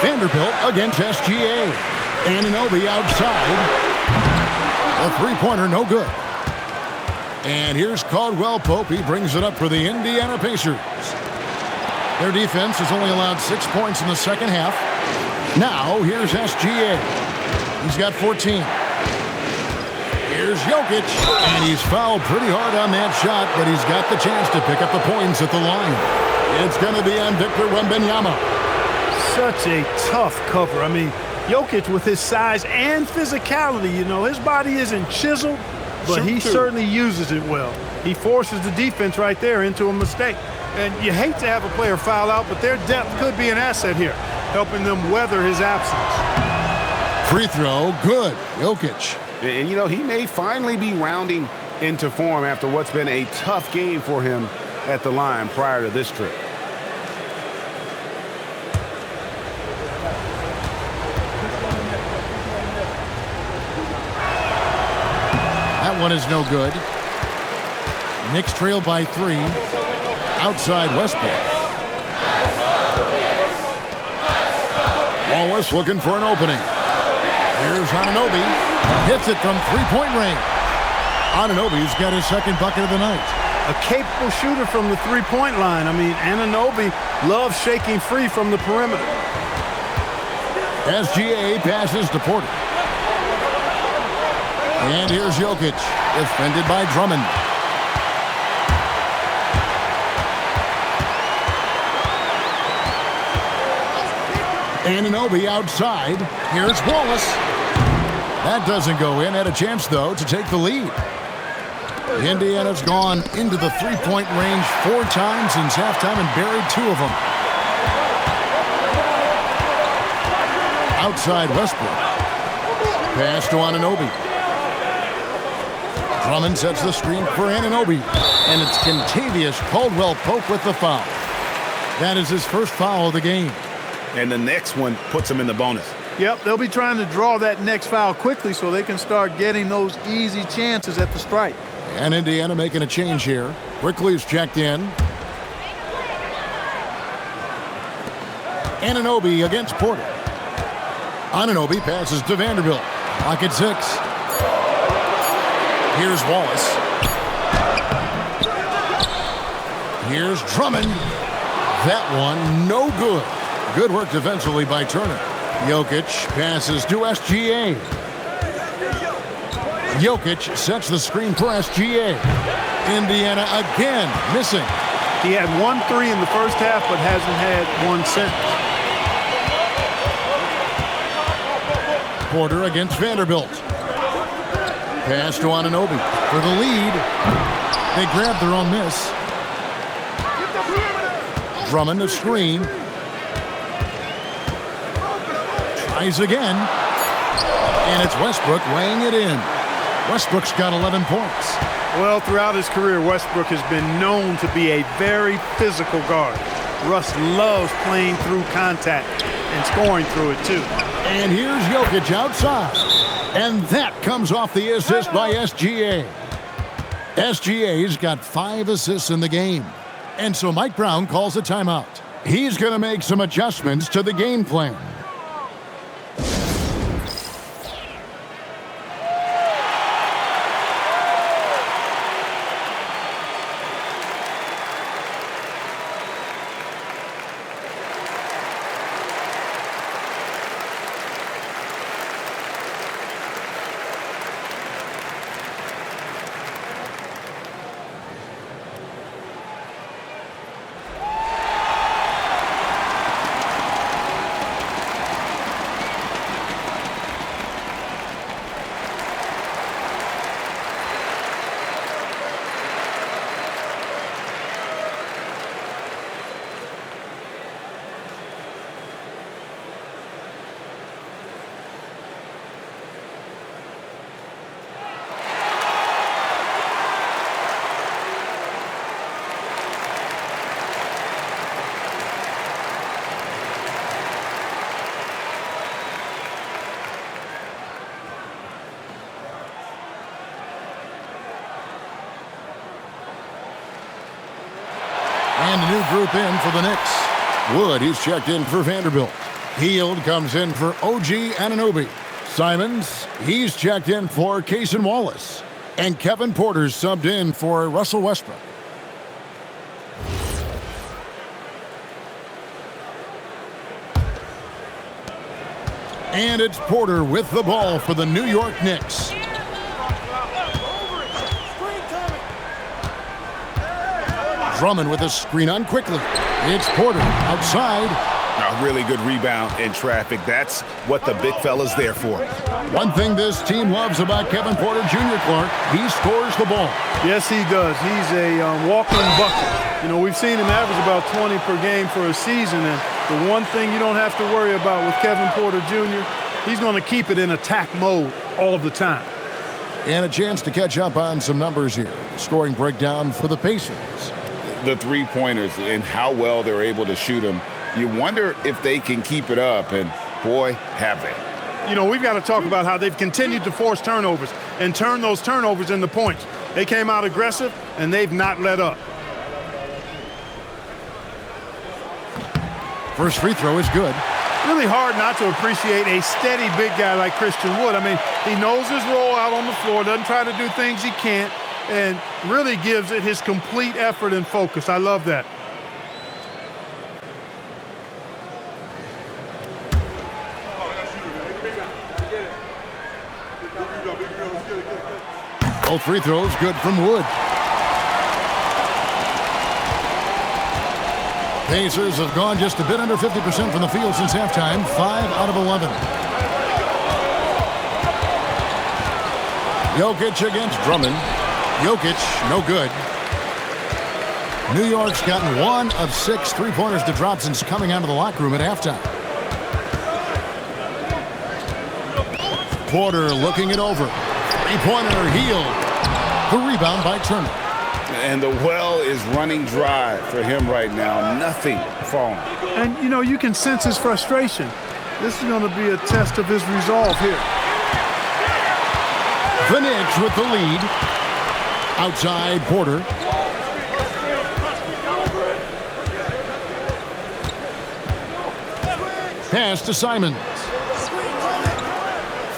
Vanderbilt against SGA. Anunoby outside. A three-pointer, no good. And here's Caldwell Pope. He brings it up for the Indiana Pacers. Their defense has only allowed 6 points in the second half. Now, here's SGA. He's got 14. Here's Jokic. And he's fouled pretty hard on that shot, but he's got the chance to pick up the points at the line. It's going to be on Victor Wembanyama. Such a tough cover. I mean, Jokic with his size and physicality, you know, his body isn't chiseled, but he certainly uses it well. He forces the defense right there into a mistake. And you hate to have a player foul out, but their depth could be an asset here, helping them weather his absence. Free throw, good. Jokic. And, you know, he may finally be rounding into form after what's been a tough game for him at the line prior to this trip. That one is no good. Knicks trail by 3. Outside Westbrook. Wallace looking for an opening. Here's Anunoby. Hits it from three-point range. Anunoby's got his second bucket of the night. A capable shooter from the three-point line. I mean, Anunoby loves shaking free from the perimeter. SGA passes to Porter. And here's Jokic, defended by Drummond. Anunoby outside. Here's Wallace. That doesn't go in. Had a chance, though, to take the lead. Indiana's gone into the three-point range 4 times since halftime and buried 2 of them. Outside Westbrook. Pass to Anunoby. Drummond sets the screen for Anunoby. And it's Kentavious Caldwell-Pope with the foul. That is his first foul of the game. And the next one puts him in the bonus. Yep, they'll be trying to draw that next foul quickly so they can start getting those easy chances at the stripe. And Indiana making a change here. Quickly's checked in. Anunoby against Porter. Anunoby passes to Vanderbilt. Clock at 6. Here's Wallace. Here's Drummond. That one, no good. Good work defensively by Turner. Jokic passes to SGA. Jokic sets the screen for SGA. Indiana again missing. He had 1 3 in the first half, but hasn't had one since. Porter against Vanderbilt. Pass to Anunoby for the lead. They grab their own miss. Drummond a screen. Tries again. And it's Westbrook weighing it in. Westbrook's got 11 points. Well, throughout his career, Westbrook has been known to be a very physical guard. Russ loves playing through contact and scoring through it, too. And here's Jokic outside. And that comes off the assist by SGA. SGA's got 5 assists in the game. And so Mike Brown calls a timeout. He's going to make some adjustments to the game plan. And a new group in for the Knicks. Wood, he's checked in for Vanderbilt. Hield comes in for OG Anunoby. Simons, he's checked in for Cason Wallace. And Kevin Porter's subbed in for Russell Westbrook. And it's Porter with the ball for the New York Knicks. Drummond with a screen on quickly. It's Porter outside. A really good rebound in traffic. That's what the big fella's there for. One thing this team loves about Kevin Porter Jr., Clark, he scores the ball. Yes, he does. He's a walking bucket. You know, we've seen him average about 20 per game for a season, and the one thing you don't have to worry about with Kevin Porter Jr., he's going to keep it in attack mode all the time. And a chance to catch up on some numbers here. Scoring breakdown for the Pacers. The three-pointers and how well they're able to shoot them. You wonder if they can keep it up, and boy, have they. You know, we've got to talk about how they've continued to force turnovers and turn those turnovers into points. They came out aggressive, and they've not let up. First free throw is good. Really hard not to appreciate a steady big guy like Christian Wood. I mean, he knows his role out on the floor, doesn't try to do things he can't, and really gives it his complete effort and focus. I love that. Both free throws good from Wood. Pacers have gone just a bit under 50% from the field since halftime, 5 out of 11. Jokic against Drummond. Jokic, no good. New York's gotten 1 of 6 three-pointers to drop since coming out of the locker room at halftime. Porter looking it over. Three-pointer Hield. The rebound by Turner. And the well is running dry for him right now. Nothing falling. And, you know, you can sense his frustration. This is going to be a test of his resolve here. The Knicks with the lead. Outside Porter. Pass to Simons.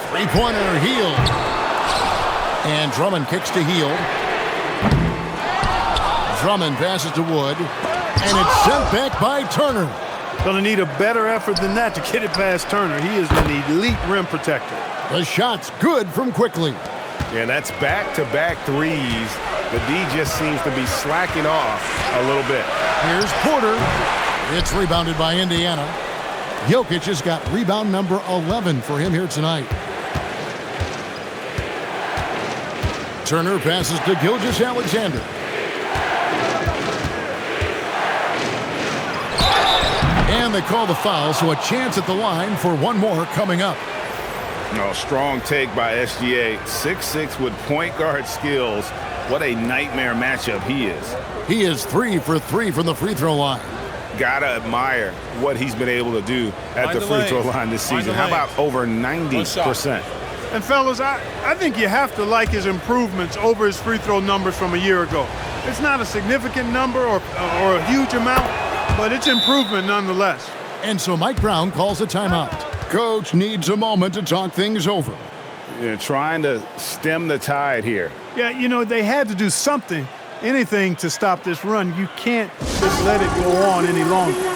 Three-pointer Hield. And Drummond kicks to Hield. Drummond passes to Wood. And it's sent back by Turner. Gonna need a better effort than that to get it past Turner. He is an elite rim protector. The shot's good from Quickly. Yeah, that's back-to-back threes. The D just seems to be slacking off a little bit. Here's Porter. It's rebounded by Indiana. Jokic has got rebound number 11 for him here tonight. Turner passes to Gilgeous-Alexander. And they call the foul, so a chance at the line for one more coming up. No, strong take by SGA. 6'6" with point guard skills. What a nightmare matchup he is. He is 3 for 3 from the free throw line. Gotta admire what he's been able to do at the free throw line this season. How about over 90%? And fellas, I think you have to like his improvements over his free throw numbers from a year ago. It's not a significant number or a huge amount, but it's improvement nonetheless. And so Mike Brown calls a timeout. Coach needs a moment to talk things over. Yeah, trying to stem the tide here. Yeah, you know, they had to do something, anything to stop this run. You can't just let it go on any longer.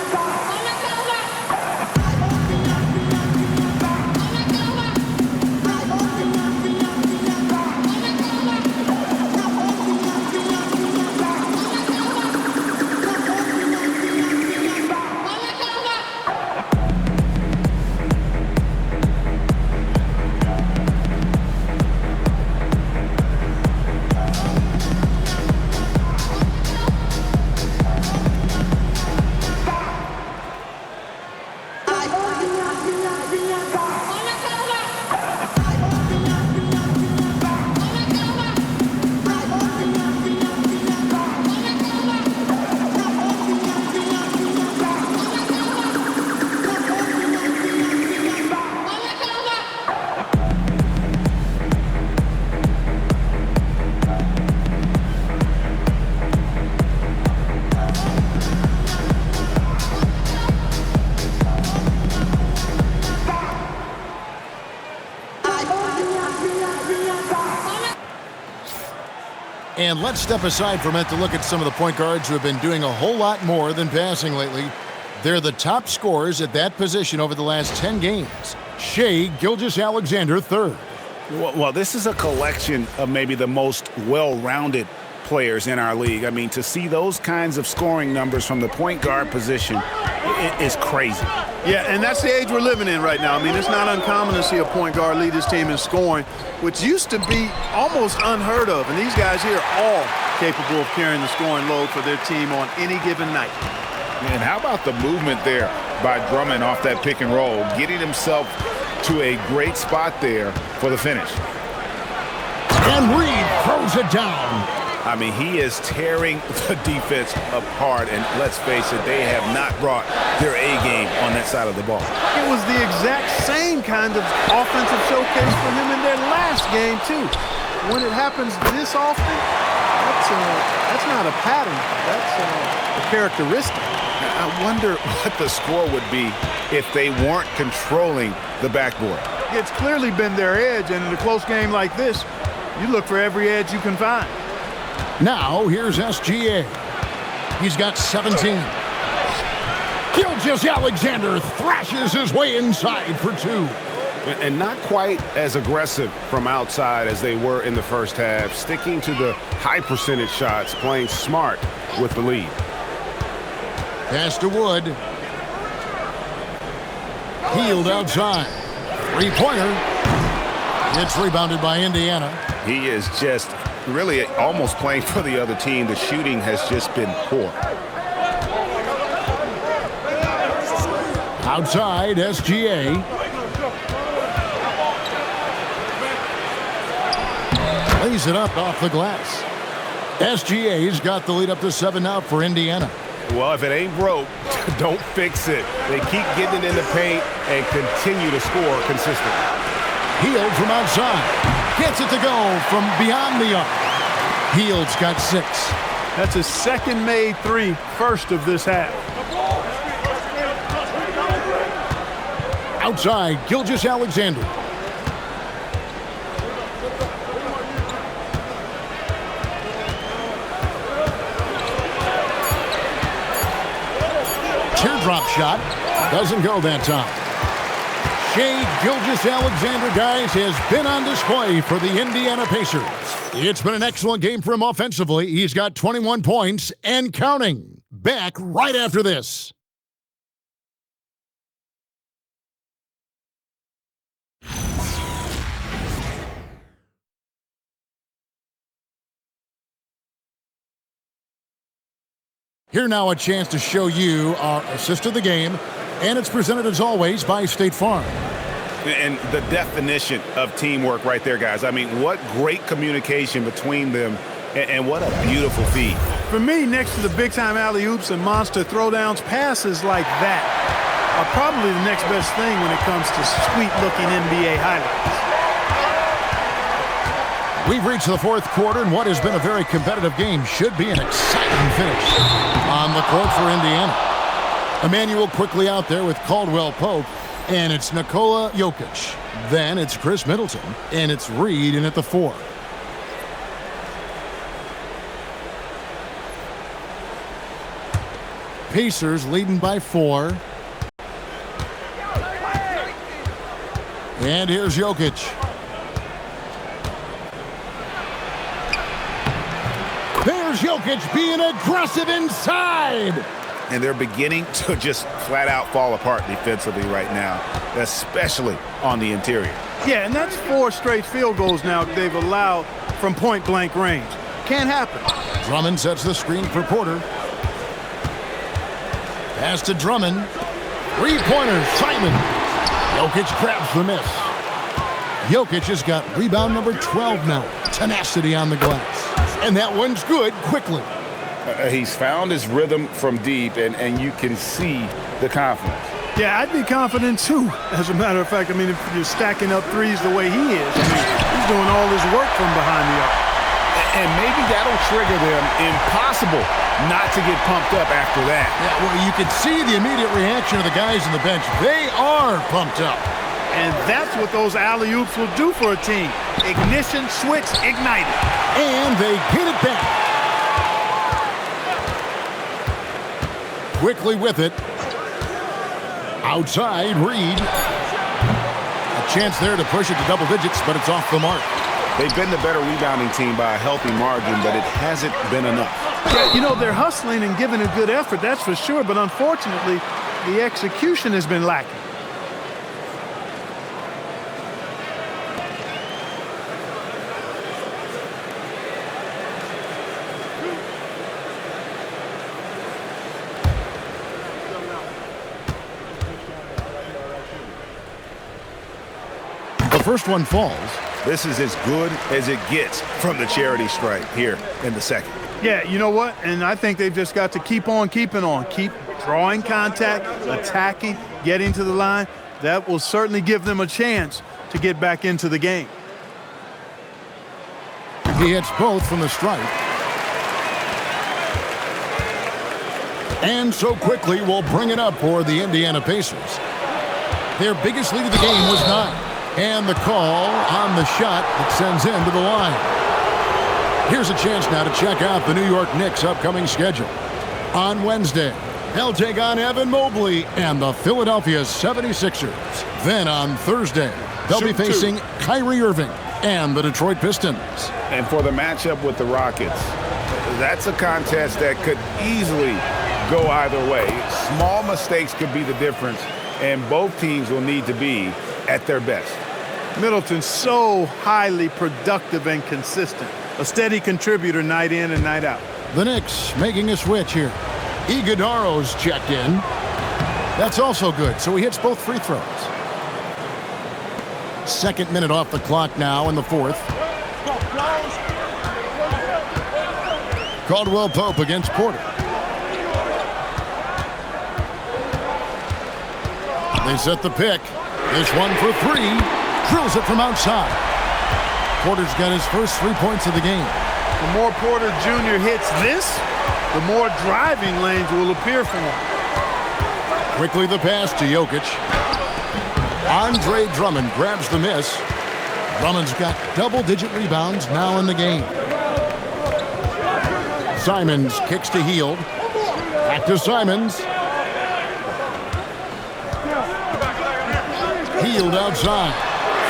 And let's step aside from it to look at some of the point guards who have been doing a whole lot more than passing lately. They're the top scorers at that position over the last 10 games. Shai Gilgeous-Alexander, third. Well, this is a collection of maybe the most well-rounded players in our league. I mean, to see those kinds of scoring numbers from the point guard position is crazy. Yeah, and that's the age we're living in right now. I mean, it's not uncommon to see a point guard lead his team in scoring, which used to be almost unheard of. And these guys here are all capable of carrying the scoring load for their team on any given night. And how about the movement there by Drummond off that pick and roll, getting himself to a great spot there for the finish. And Reed throws it down. I mean, he is tearing the defense apart, and let's face it, they have not brought their A game on that side of the ball. It was the exact same kind of offensive showcase for him in their last game, too. When it happens this often, that's not a pattern. That's a characteristic. I wonder what the score would be if they weren't controlling the backboard. It's clearly been their edge, and in a close game like this, you look for every edge you can find. Now, here's SGA. He's got 17. Gilgeous-Alexander thrashes his way inside for two. And not quite as aggressive from outside as they were in the first half, sticking to the high percentage shots, playing smart with the lead. Pass to Wood. Hield outside. Three-pointer. It's rebounded by Indiana. He is just really almost playing for the other team. The shooting has just been poor. Outside, SGA. Lays it up off the glass. SGA's got the lead up to 7 now for Indiana. Well, if it ain't broke, don't fix it. They keep getting it in the paint and continue to score consistently. Hield from outside. Gets it to go from beyond the arc. Hield's got 6. That's his second made three, first of this half. Outside, Gilgeous-Alexander. teardrop shot. Doesn't go that time. Shai Gilgeous-Alexander, guys, has been on display for the Indiana Pacers. It's been an excellent game for him offensively. He's got 21 points and counting. Back right after this. Here now a chance to show you our assist of the game, and it's presented as always by State Farm. And the definition of teamwork right there, guys. I mean, what great communication between them, and what a beautiful feed. For me, next to the big-time alley-oops and monster throwdowns, passes like that are probably the next best thing when it comes to sweet-looking NBA highlights. We've reached the fourth quarter, and what has been a very competitive game should be an exciting finish on the court for Indiana. Emmanuel quickly out there with Caldwell Pope, and it's Nikola Jokic. Then it's Chris Middleton, and it's Reed in at the 4. Pacers leading by 4. And here's Jokic. There's Jokic being aggressive inside. And they're beginning to just flat out fall apart defensively right now, especially on the interior. Yeah, and that's 4 straight field goals now they've allowed from point-blank range. Can't happen. Drummond sets the screen for Porter. Pass to Drummond. 3-pointer, Simon. Jokic grabs the miss. Jokic has got rebound number 12 now. Tenacity on the glass. And that one's good quickly. He's found his rhythm from deep, and you can see the confidence. Yeah, I'd be confident too. As a matter of fact, I mean, if you're stacking up threes the way he is, I mean, he's doing all his work from behind the arc. And maybe that'll trigger them. Impossible not to get pumped up after that. Yeah, well, you can see the immediate reaction of the guys on the bench. They are pumped up. And that's what those alley-oops will do for a team. Ignition, switch, ignited. And they get it back. Quickly with it. Outside, Reed. A chance there to push it to double digits, but it's off the mark. They've been the better rebounding team by a healthy margin, but it hasn't been enough. Yeah, you know, they're hustling and giving a good effort, that's for sure, but unfortunately, the execution has been lacking. The first one falls. This is as good as it gets from the charity stripe here in the second. Yeah, you know what? And I think they've just got to keep on keeping on. Keep drawing contact, attacking, getting to the line. That will certainly give them a chance to get back into the game. He hits both from the stripe. And so quickly will bring it up for the Indiana Pacers. Their biggest lead of the game was 9. And the call on the shot that sends him to the line. Here's a chance now to check out the New York Knicks' upcoming schedule. On Wednesday, they'll take on Evan Mobley and the Philadelphia 76ers. Then on Thursday, they'll be facing Kyrie Irving and the Detroit Pistons. And for the matchup with the Rockets, that's a contest that could easily go either way. Small mistakes could be the difference, and both teams will need to be at their best. Middleton's so highly productive and consistent. A steady contributor night in and night out. The Knicks making a switch here. Iguodaro's checked in. That's also good, so he hits both free throws. Second minute off the clock now in the fourth. Caldwell Pope against Porter. They set the pick. This one for 3. Drills it from outside. Porter's got his first 3 points of the game. The more Porter Jr. hits this, the more driving lanes will appear for him. Quickly the pass to Jokic. Andre Drummond grabs the miss. Drummond's got double-digit rebounds now in the game. Simons kicks to Hield. Back to Simons. Hield outside.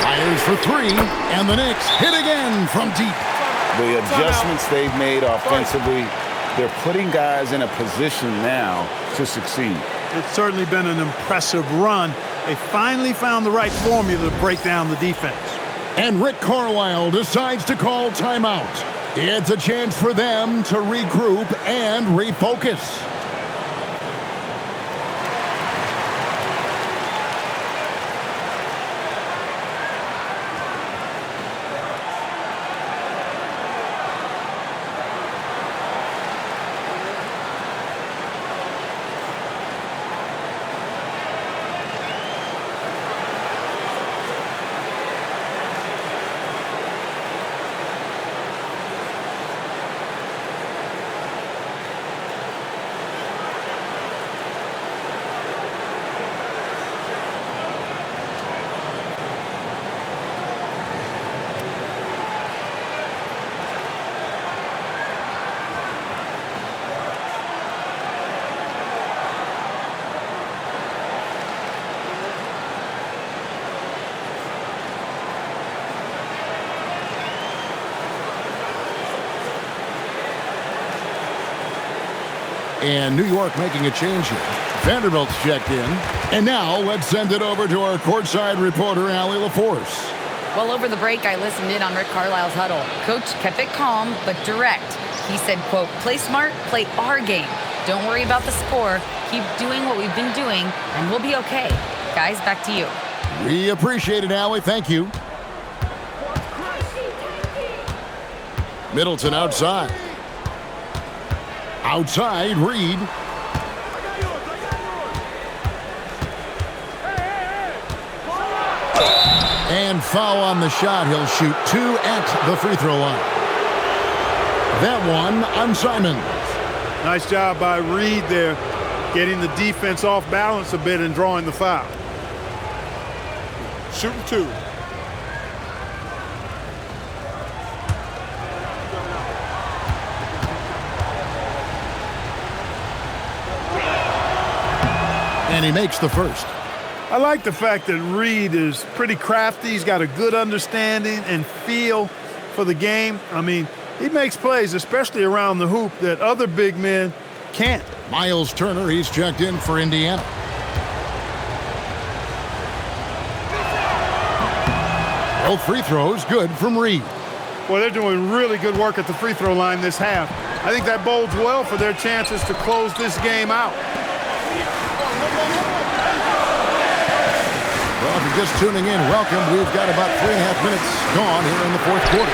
Fires for three, and the Knicks hit again from deep. The adjustments they've made offensively, they're putting guys in a position now to succeed. It's certainly been an impressive run. They finally found the right formula to break down the defense. And Rick Carlisle decides to call timeout. It's a chance for them to regroup and refocus. And New York making a change here. Vanderbilt's checked in. And now let's send it over to our courtside reporter, Allie LaForce. Well, over the break, I listened in on Rick Carlisle's huddle. Coach kept it calm, but direct. He said, quote, play smart, play our game. Don't worry about the score. Keep doing what we've been doing, and we'll be okay. Guys, back to you. We appreciate it, Allie. Thank you. Middleton outside. Outside, Reed. And foul on the shot. He'll shoot two at the free throw line. That one on Simons. Nice job by Reed there, getting the defense off balance a bit and drawing the foul. Shooting two. And he makes the first. I like the fact that Reed is pretty crafty. He's got a good understanding and feel for the game. I mean, he makes plays, especially around the hoop, that other big men can't. Miles Turner, he's checked in for Indiana. Both free throws good from Reed. Well, they're doing really good work at the free throw line this half. I think that bodes well for their chances to close this game out. Well, if you're just tuning in, welcome. We've got about 3.5 minutes gone here in the fourth quarter.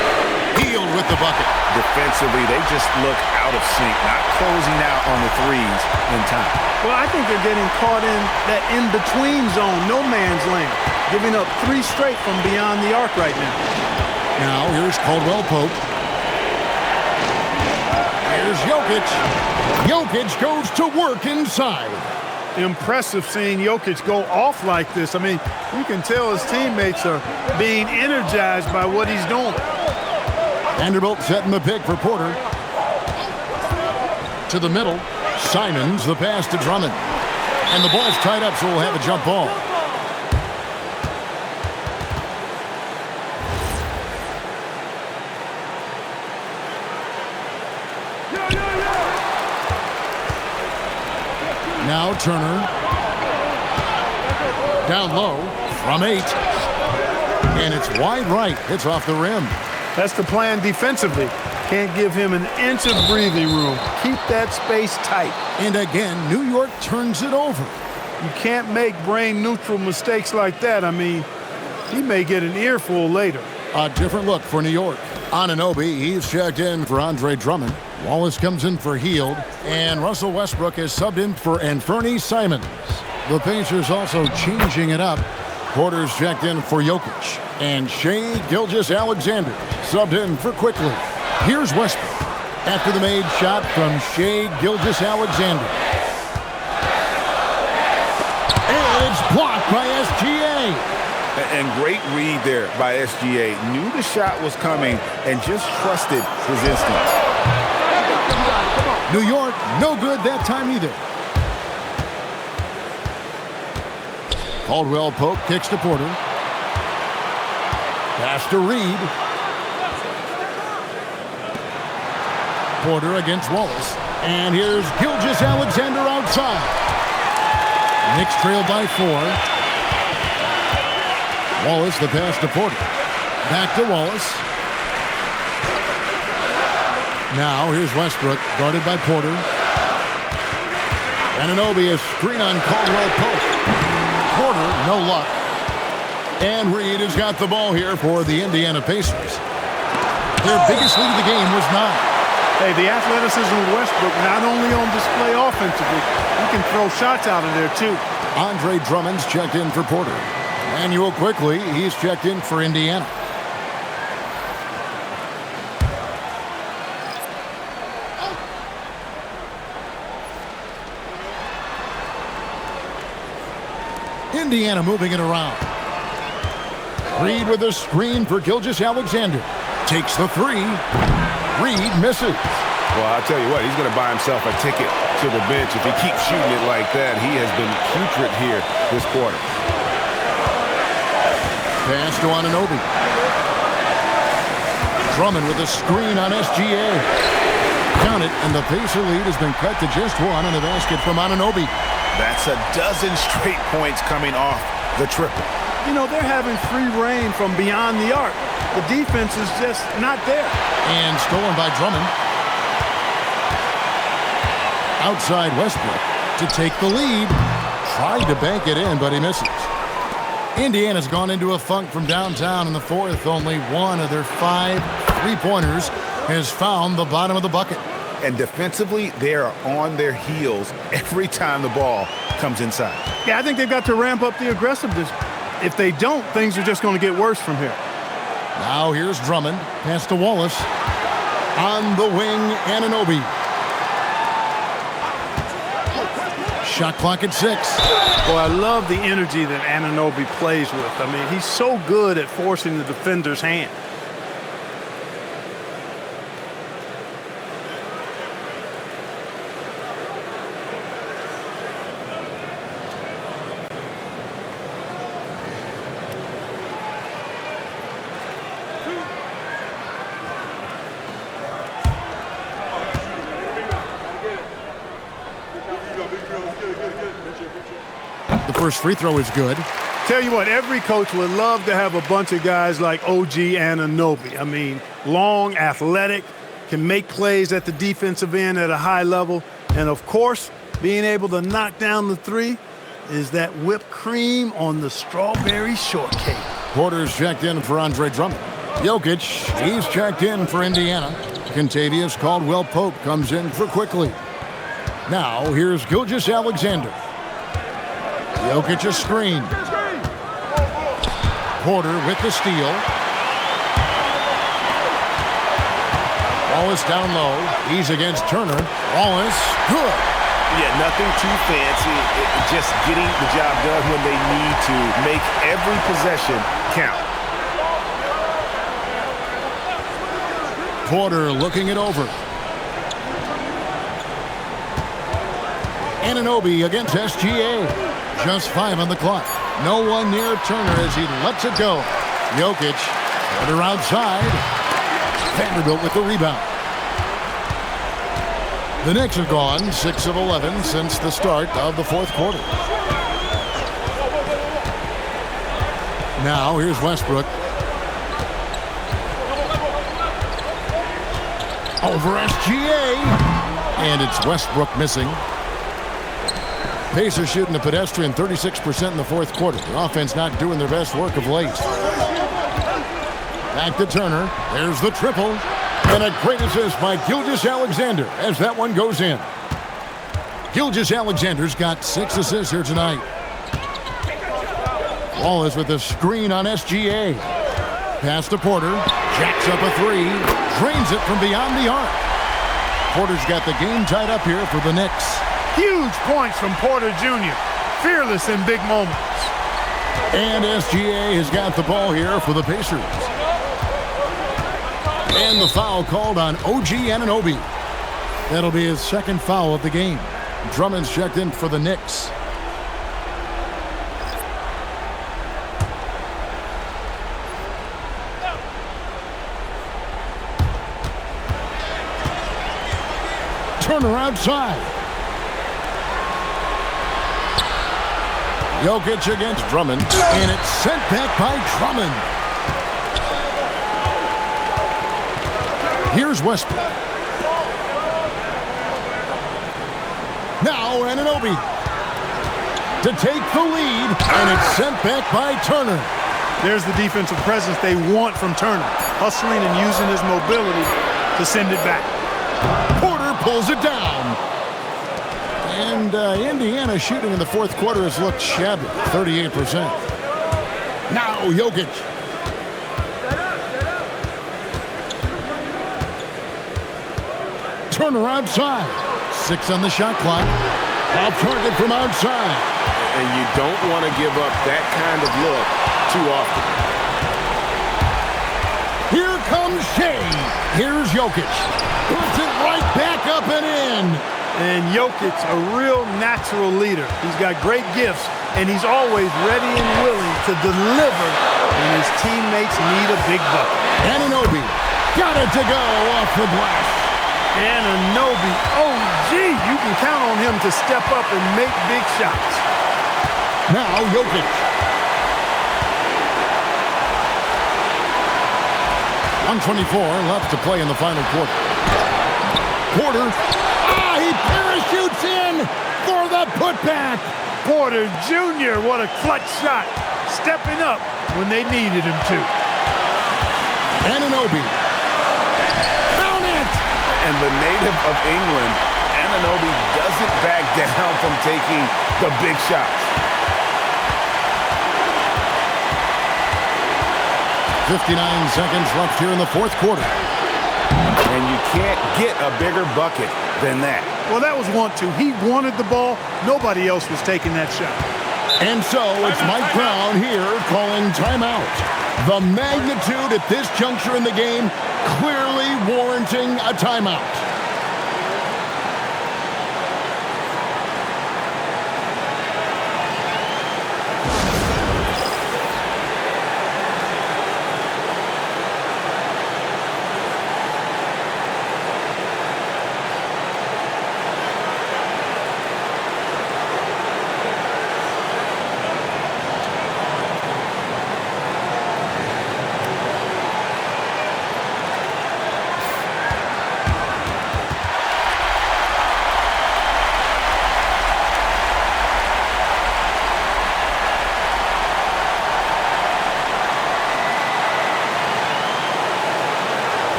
Hield with the bucket. Defensively, they just look out of sync, not closing out on the threes in time. Well, I think they're getting caught in that in-between zone, no man's land, giving up three straight from beyond the arc right now. Now, here's Caldwell Pope. Here's Jokic. Jokic goes to work inside. Impressive seeing Jokic go off like this. I mean, you can tell his teammates are being energized by what he's doing. Vanderbilt setting the pick for Porter. To the middle. Simons, the pass to Drummond. And the ball's tied up, so we'll have a jump ball. Now Turner. Down low from 8. And it's wide right. It's off the rim. That's the plan defensively. Can't give him an inch of breathing room. Keep that space tight. And again, New York turns it over. You can't make brain-neutral mistakes like that. I mean, he may get an earful later. A different look for New York. Anunoby, he's checked in for Andre Drummond. Wallace comes in for Hield. And Russell Westbrook is subbed in for Anthony Simons. The Pacers also changing it up. Porter's checked in for Jokic. And Shai Gilgeous-Alexander subbed in for Quickly. Here's Westbrook after the made shot from Shai Gilgeous-Alexander. And it's blocked by SGA. And great read there by SGA. Knew the shot was coming and just trusted his instincts. New York, no good that time either. Caldwell Pope kicks to Porter. Pass to Reed. Porter against Wallace. And here's Gilgeous-Alexander outside. Knicks trail by 4. Wallace, the pass to Porter. Back to Wallace. Now here's Westbrook, guarded by Porter. Anunoby, a screen on Caldwell Pope. Porter, no luck. And Reed has got the ball here for the Indiana Pacers. Their biggest lead of the game was 9. Hey, the athleticism of Westbrook not only on display offensively, he can throw shots out of there too. Andre Drummond's checked in for Porter. Manuel quickly, he's checked in for Indiana. Indiana moving it around. Reed with a screen for Gilgeous-Alexander. Takes the 3. Reed misses. Well, I'll tell you what, he's going to buy himself a ticket to the bench. If he keeps shooting it like that, he has been putrid here this quarter. Pass to Anunoby. Drummond with a screen on SGA. Count it, and the Pacer lead has been cut to just 1 on the basket from Anunoby. That's a dozen straight points coming off the triple. You know, they're having free reign from beyond the arc. The defense is just not there. And stolen by Drummond. Outside Westbrook to take the lead. Tried to bank it in, but he misses. Indiana's gone into a funk from downtown in the 4th. Only one of their 5 3-pointers has found the bottom of the bucket. And defensively, they are on their heels every time the ball comes inside. Yeah, I think they've got to ramp up the aggressiveness. If they don't, things are just going to get worse from here. Now here's Drummond. Pass to Wallace. On the wing, Anunoby. Shot clock at 6. Boy, I love the energy that Anunoby plays with. I mean, he's so good at forcing the defender's hand. The first free throw is good. Tell you what, every coach would love to have a bunch of guys like OG Anunoby. I mean, long, athletic, can make plays at the defensive end at a high level. And, of course, being able to knock down the 3 is that whipped cream on the strawberry shortcake. Porter's checked in for Andre Drummond. Jokic, he's checked in for Indiana. Contavious Caldwell Pope comes in for Quickly. Now, here's Gilgeous-Alexander. Jokic a screen. Porter with the steal. Wallace down low. He's against Turner. Wallace, good. Yeah, nothing too fancy. Just getting the job done when they need to make every possession count. Porter looking it over. Anunoby against SGA. Just 5 on the clock. No one near Turner as he lets it go. Jokic, Porter outside. Vanderbilt with the rebound. The Knicks have gone 6 of 11 since the start of the 4th quarter. Now here's Westbrook. Over SGA. And it's Westbrook missing. Pacers shooting a pedestrian 36% in the 4th quarter. The offense not doing their best work of late. Back to Turner. There's the triple. And a great assist by Gilgeous-Alexander as that one goes in. Gilgeous-Alexander's got 6 assists here tonight. Wallace with a screen on SGA. Pass to Porter. Jacks up a 3. Drains it from beyond the arc. Porter's got the game tied up here for the Knicks. Huge points from Porter Jr. Fearless in big moments. And SGA has got the ball here for the Pacers. And the foul called on OG Anunoby. That'll be his 2nd foul of the game. Drummond's checked in for the Knicks. Turner outside. Jokic against Drummond, and it's sent back by Drummond. Here's Westbrook. Now Anunoby to take the lead, and it's sent back by Turner. There's the defensive presence they want from Turner, hustling and using his mobility to send it back. Porter pulls it down. And Indiana shooting in the fourth quarter has looked shabby, 38%. Now Jokic. Turner outside. 6 on the shot clock. Off target from outside. And you don't want to give up that kind of look too often. Here comes Shea. Here's Jokic. Puts it right back up and in. And Jokic, a real natural leader. He's got great gifts, and he's always ready and willing to deliver when his teammates need a big bucket. Anunoby got it to go off the glass. Anunoby, oh gee, you can count on him to step up and make big shots. Now Jokic. 1:24 left to play in the final quarter. Porter. He parachutes in for the putback. Porter Jr., what a clutch shot. Stepping up when they needed him to. Anunoby. Count it! And the native of England, Anunoby doesn't back down from taking the big shots. 59 seconds left here in the fourth quarter. And you can't get a bigger bucket than that. Well, that was want to. He wanted the ball. Nobody else was taking that shot. And so it's Mike Brown here calling timeout. The magnitude at this juncture in the game clearly warranting a timeout.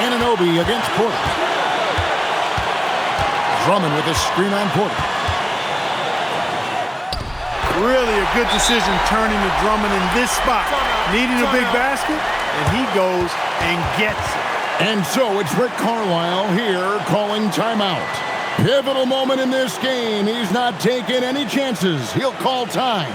Anunoby against Porter. Drummond with a screen on Porter. Really a good decision turning to Drummond in this spot. Needing a big basket, and he goes and gets it. And so it's Rick Carlisle here calling timeout. Pivotal moment in this game. He's not taking any chances. He'll call time.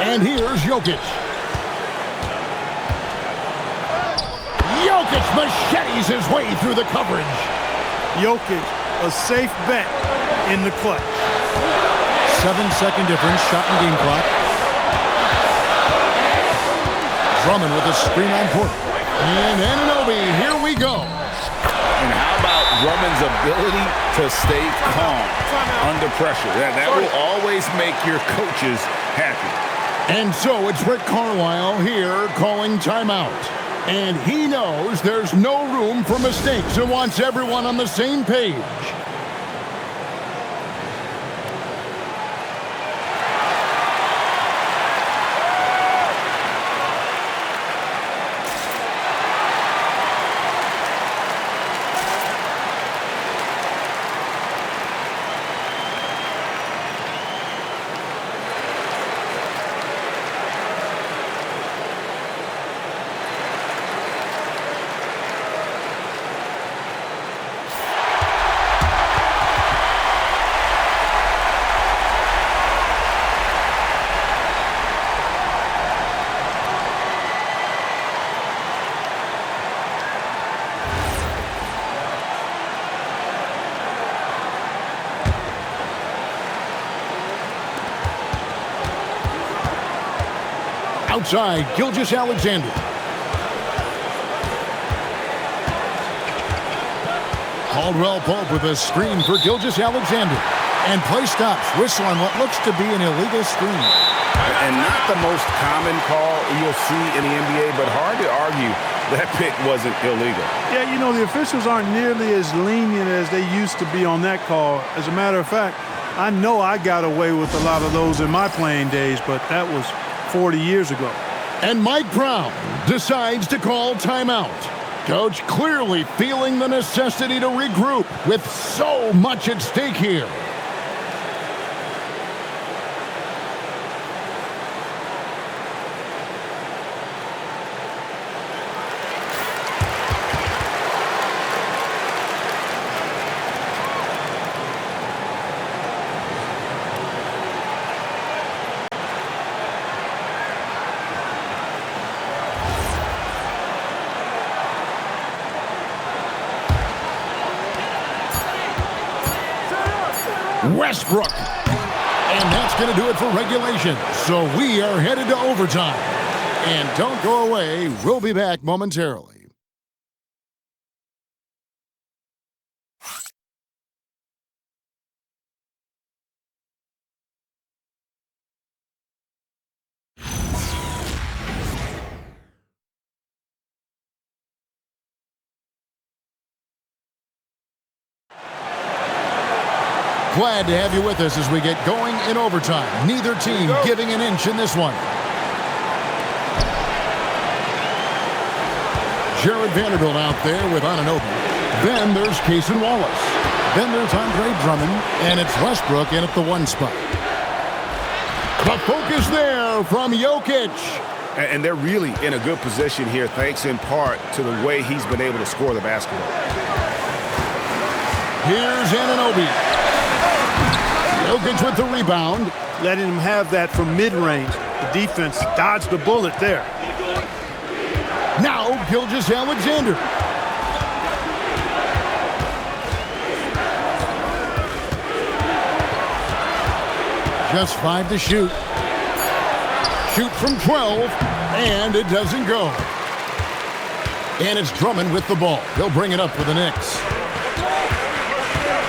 And here's Jokic. Jokic machetes his way through the coverage. Jokic, a safe bet in the clutch. 7-second difference, shot and game clock. Drummond with a screen on Porter. And Anunoby, here we go. And how about Drummond's ability to stay calm under pressure? That will always make your coaches happy. And so it's Rick Carlisle here calling timeout. And he knows there's no room for mistakes and wants everyone on the same page. Outside, Gilgeous-Alexander. Caldwell Pope with a screen for Gilgeous-Alexander. And play stops. Whistle on what looks to be an illegal screen. And not the most common call you'll see in the NBA, but hard to argue that pick wasn't illegal. Yeah, you know, the officials aren't nearly as lenient as they used to be on that call. As a matter of fact, I know I got away with a lot of those in my playing days, but that was 40 years ago. And Mike Brown decides to call timeout. Coach clearly feeling the necessity to regroup with so much at stake here. Westbrook. And that's going to do it for regulation. So we are headed to overtime. And don't go away. We'll be back momentarily. Glad to have you with us as we get going in overtime. Neither team giving an inch in this one. Jared Vanderbilt out there with Anunoby. Then there's Cason Wallace. Then there's Andre Drummond. And it's Westbrook in at the 1 spot. The focus there from Jokic. And they're really in a good position here, thanks in part to the way he's been able to score the basketball. Here's Anunoby. Jokic with the rebound. Letting him have that from mid-range. The defense dodged the bullet there. Now, Gilgeous-Alexander. Just 5 to shoot. Shoot from 12, and it doesn't go. And it's Drummond with the ball. He'll bring it up for the Knicks.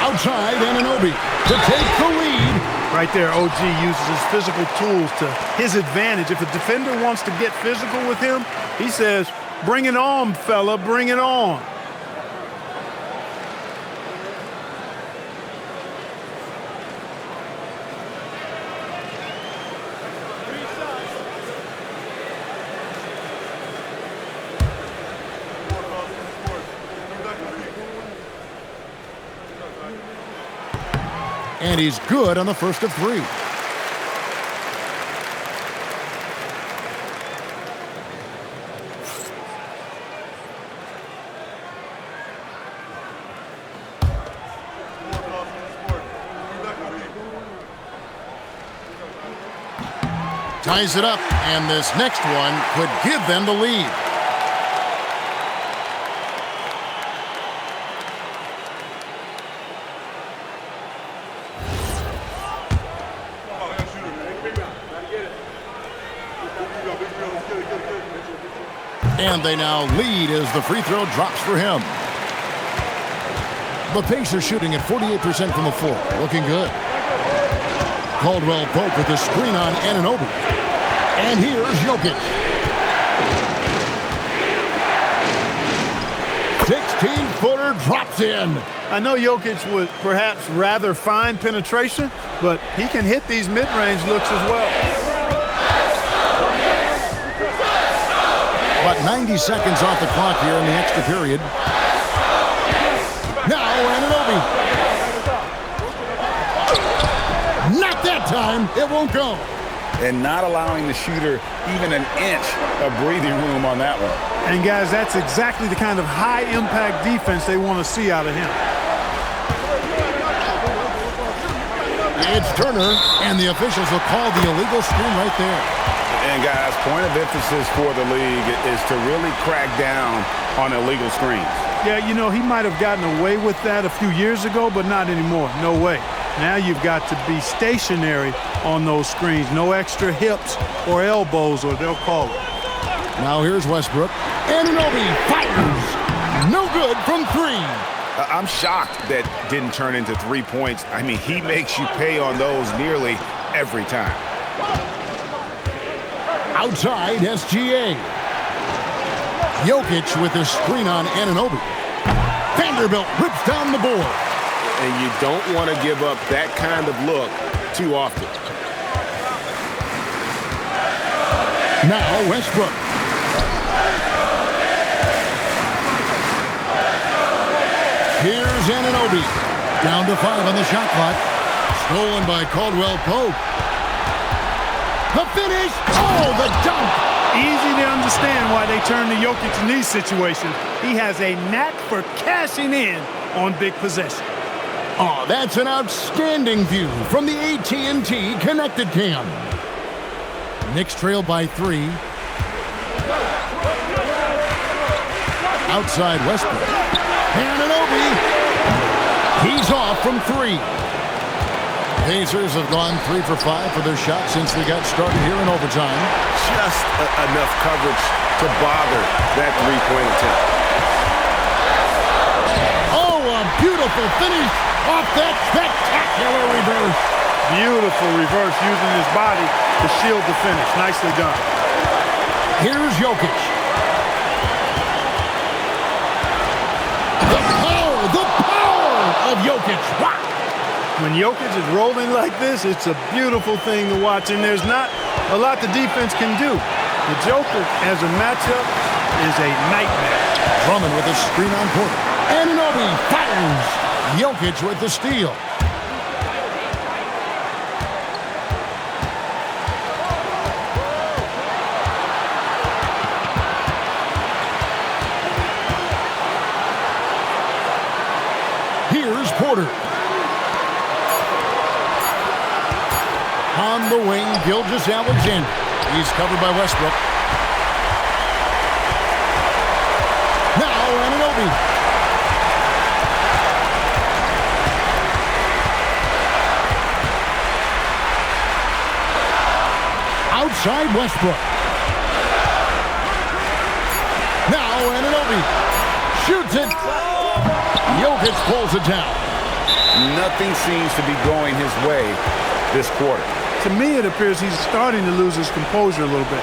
Outside, Anunoby to take the lead. Right there, OG uses his physical tools to his advantage. If a defender wants to get physical with him, he says, bring it on, fella, bring it on. And he's good on the first of 3. Ties it up, and this next one could give them the lead. And they now lead as the free throw drops for him. The Pacers shooting at 48% from the floor. Looking good. Caldwell Pope with the screen on Anunoby. And here's Jokic. 16-footer drops in. I know Jokic would perhaps rather find penetration, but he can hit these mid-range looks as well. About 90 seconds off the clock here in the extra period. Now Anunoby. Not that time. It won't go. And not allowing the shooter even an inch of breathing room on that one. And guys, that's exactly the kind of high-impact defense they want to see out of him. It's Turner, and the officials will call the illegal screen right there. And guys, point of emphasis for the league is to really crack down on illegal screens. Yeah, you know, he might have gotten away with that a few years ago, but not anymore. No way. Now you've got to be stationary on those screens. No extra hips or elbows, or they'll call it. Now here's Westbrook. Anunoby fires. No good from 3. I'm shocked that didn't turn into 3 points. I mean, he makes you pay on those nearly every time. Outside SGA. Jokic with a screen on Anunoby. Vanderbilt rips down the board. And you don't want to give up that kind of look too often. Now Westbrook. Here's Anunoby. Down to 5 on the shot clock. Stolen by Caldwell Pope. The finish. Oh, the dunk. Easy to understand why they turn to Jokic in these situations. He has a knack for cashing in on big possessions. Oh, that's an outstanding view from the AT&T Connected Cam. Knicks trail by 3. Outside Westbrook. Anunoby. He's off from 3. Pacers have gone 3 for 5 for their shot since we got started here in overtime. Just enough coverage to bother that three-point attempt. Oh, a beautiful finish off that spectacular reverse. Beautiful reverse using his body to shield the finish. Nicely done. Here's Jokic. The power of Jokic. Wow. When Jokic is rolling like this, it's a beautiful thing to watch, and there's not a lot the defense can do. The Joker as a matchup is a nightmare. Drummond with a screen on Porter. Anunoby fires. Jokic with the steal. Here's Porter. On the wing, Gilgeous-Alexander. He's covered by Westbrook. Now Anunoby. Outside Westbrook. Now Anunoby. Shoots it. Jokic pulls it down. Nothing seems to be going his way this quarter. To me, it appears he's starting to lose his composure a little bit.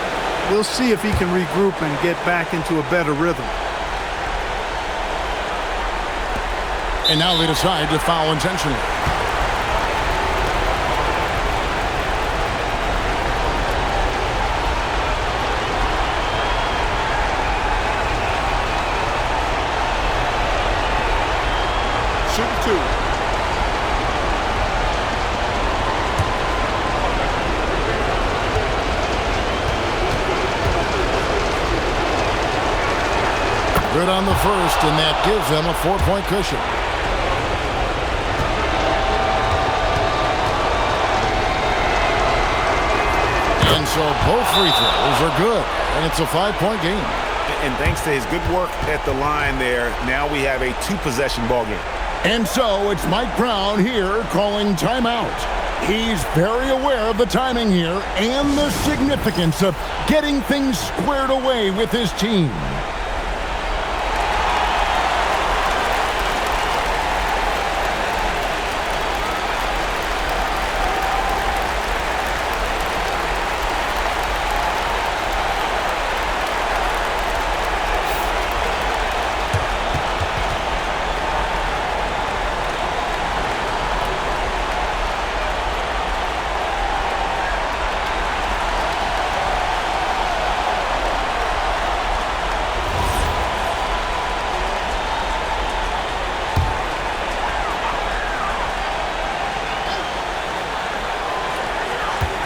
We'll see if he can regroup and get back into a better rhythm. And now they decide to foul intentionally. Shoot 2. Good on the first, and that gives them a 4-point cushion. And so both free throws are good, and it's a 5-point game. And thanks to his good work at the line there, now we have a 2-possession ball game. And so it's Mike Brown here calling timeout. He's very aware of the timing here and the significance of getting things squared away with his team.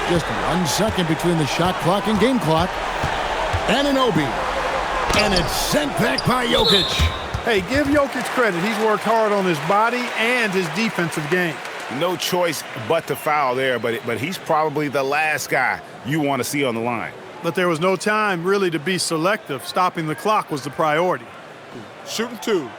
Just 1 second between the shot clock and game clock. Anunoby. And it's sent back by Jokic. Hey, give Jokic credit. He's worked hard on his body and his defensive game. No choice but to foul there, but he's probably the last guy you want to see on the line. But there was no time really to be selective. Stopping the clock was the priority. Shooting 2.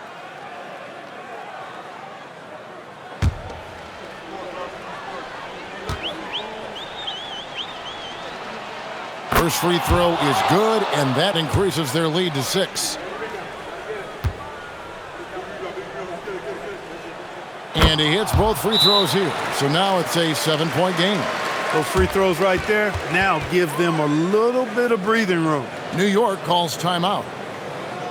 First free throw is good, and that increases their lead to 6. And he hits both free throws here. So now it's a 7-point game. Those free throws right there now give them a little bit of breathing room. New York calls timeout.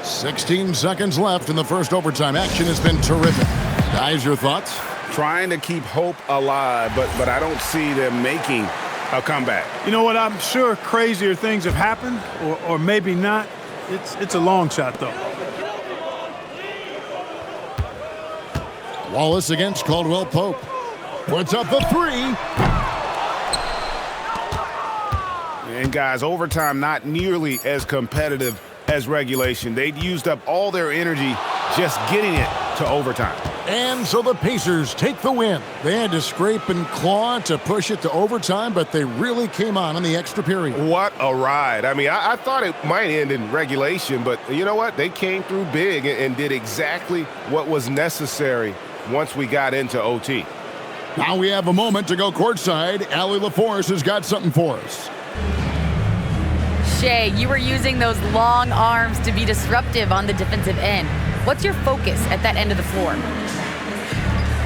16 seconds left in the first overtime. Action has been terrific. Guys, your thoughts? Trying to keep hope alive, but I don't see them making a comeback. You know what? I'm sure crazier things have happened, or maybe not. It's a long shot, though. Wallace against Caldwell Pope. Puts up the 3. And guys, overtime not nearly as competitive as regulation. They'd used up all their energy just getting it to overtime. And so the Pacers take the win. They had to scrape and claw to push it to overtime, but they really came on in the extra period. What a ride. I mean, I thought it might end in regulation, but you know what? They came through big and did exactly what was necessary once we got into OT. Now we have a moment to go courtside. Allie LaForce has got something for us. Shea, you were using those long arms to be disruptive on the defensive end. What's your focus at that end of the floor?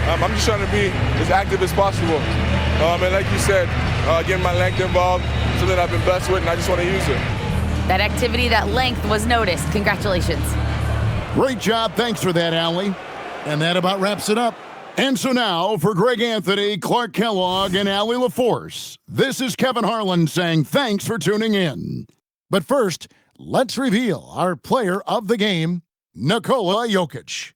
I'm just trying to be as active as possible. And like you said, getting my length involved, something I've been blessed with, and I just want to use it. That activity, that length was noticed. Congratulations. Great job. Thanks for that, Allie. And that about wraps it up. And so now, for Greg Anthony, Clark Kellogg, and Allie LaForce, this is Kevin Harlan saying thanks for tuning in. But first, let's reveal our player of the game, Nikola Jokic.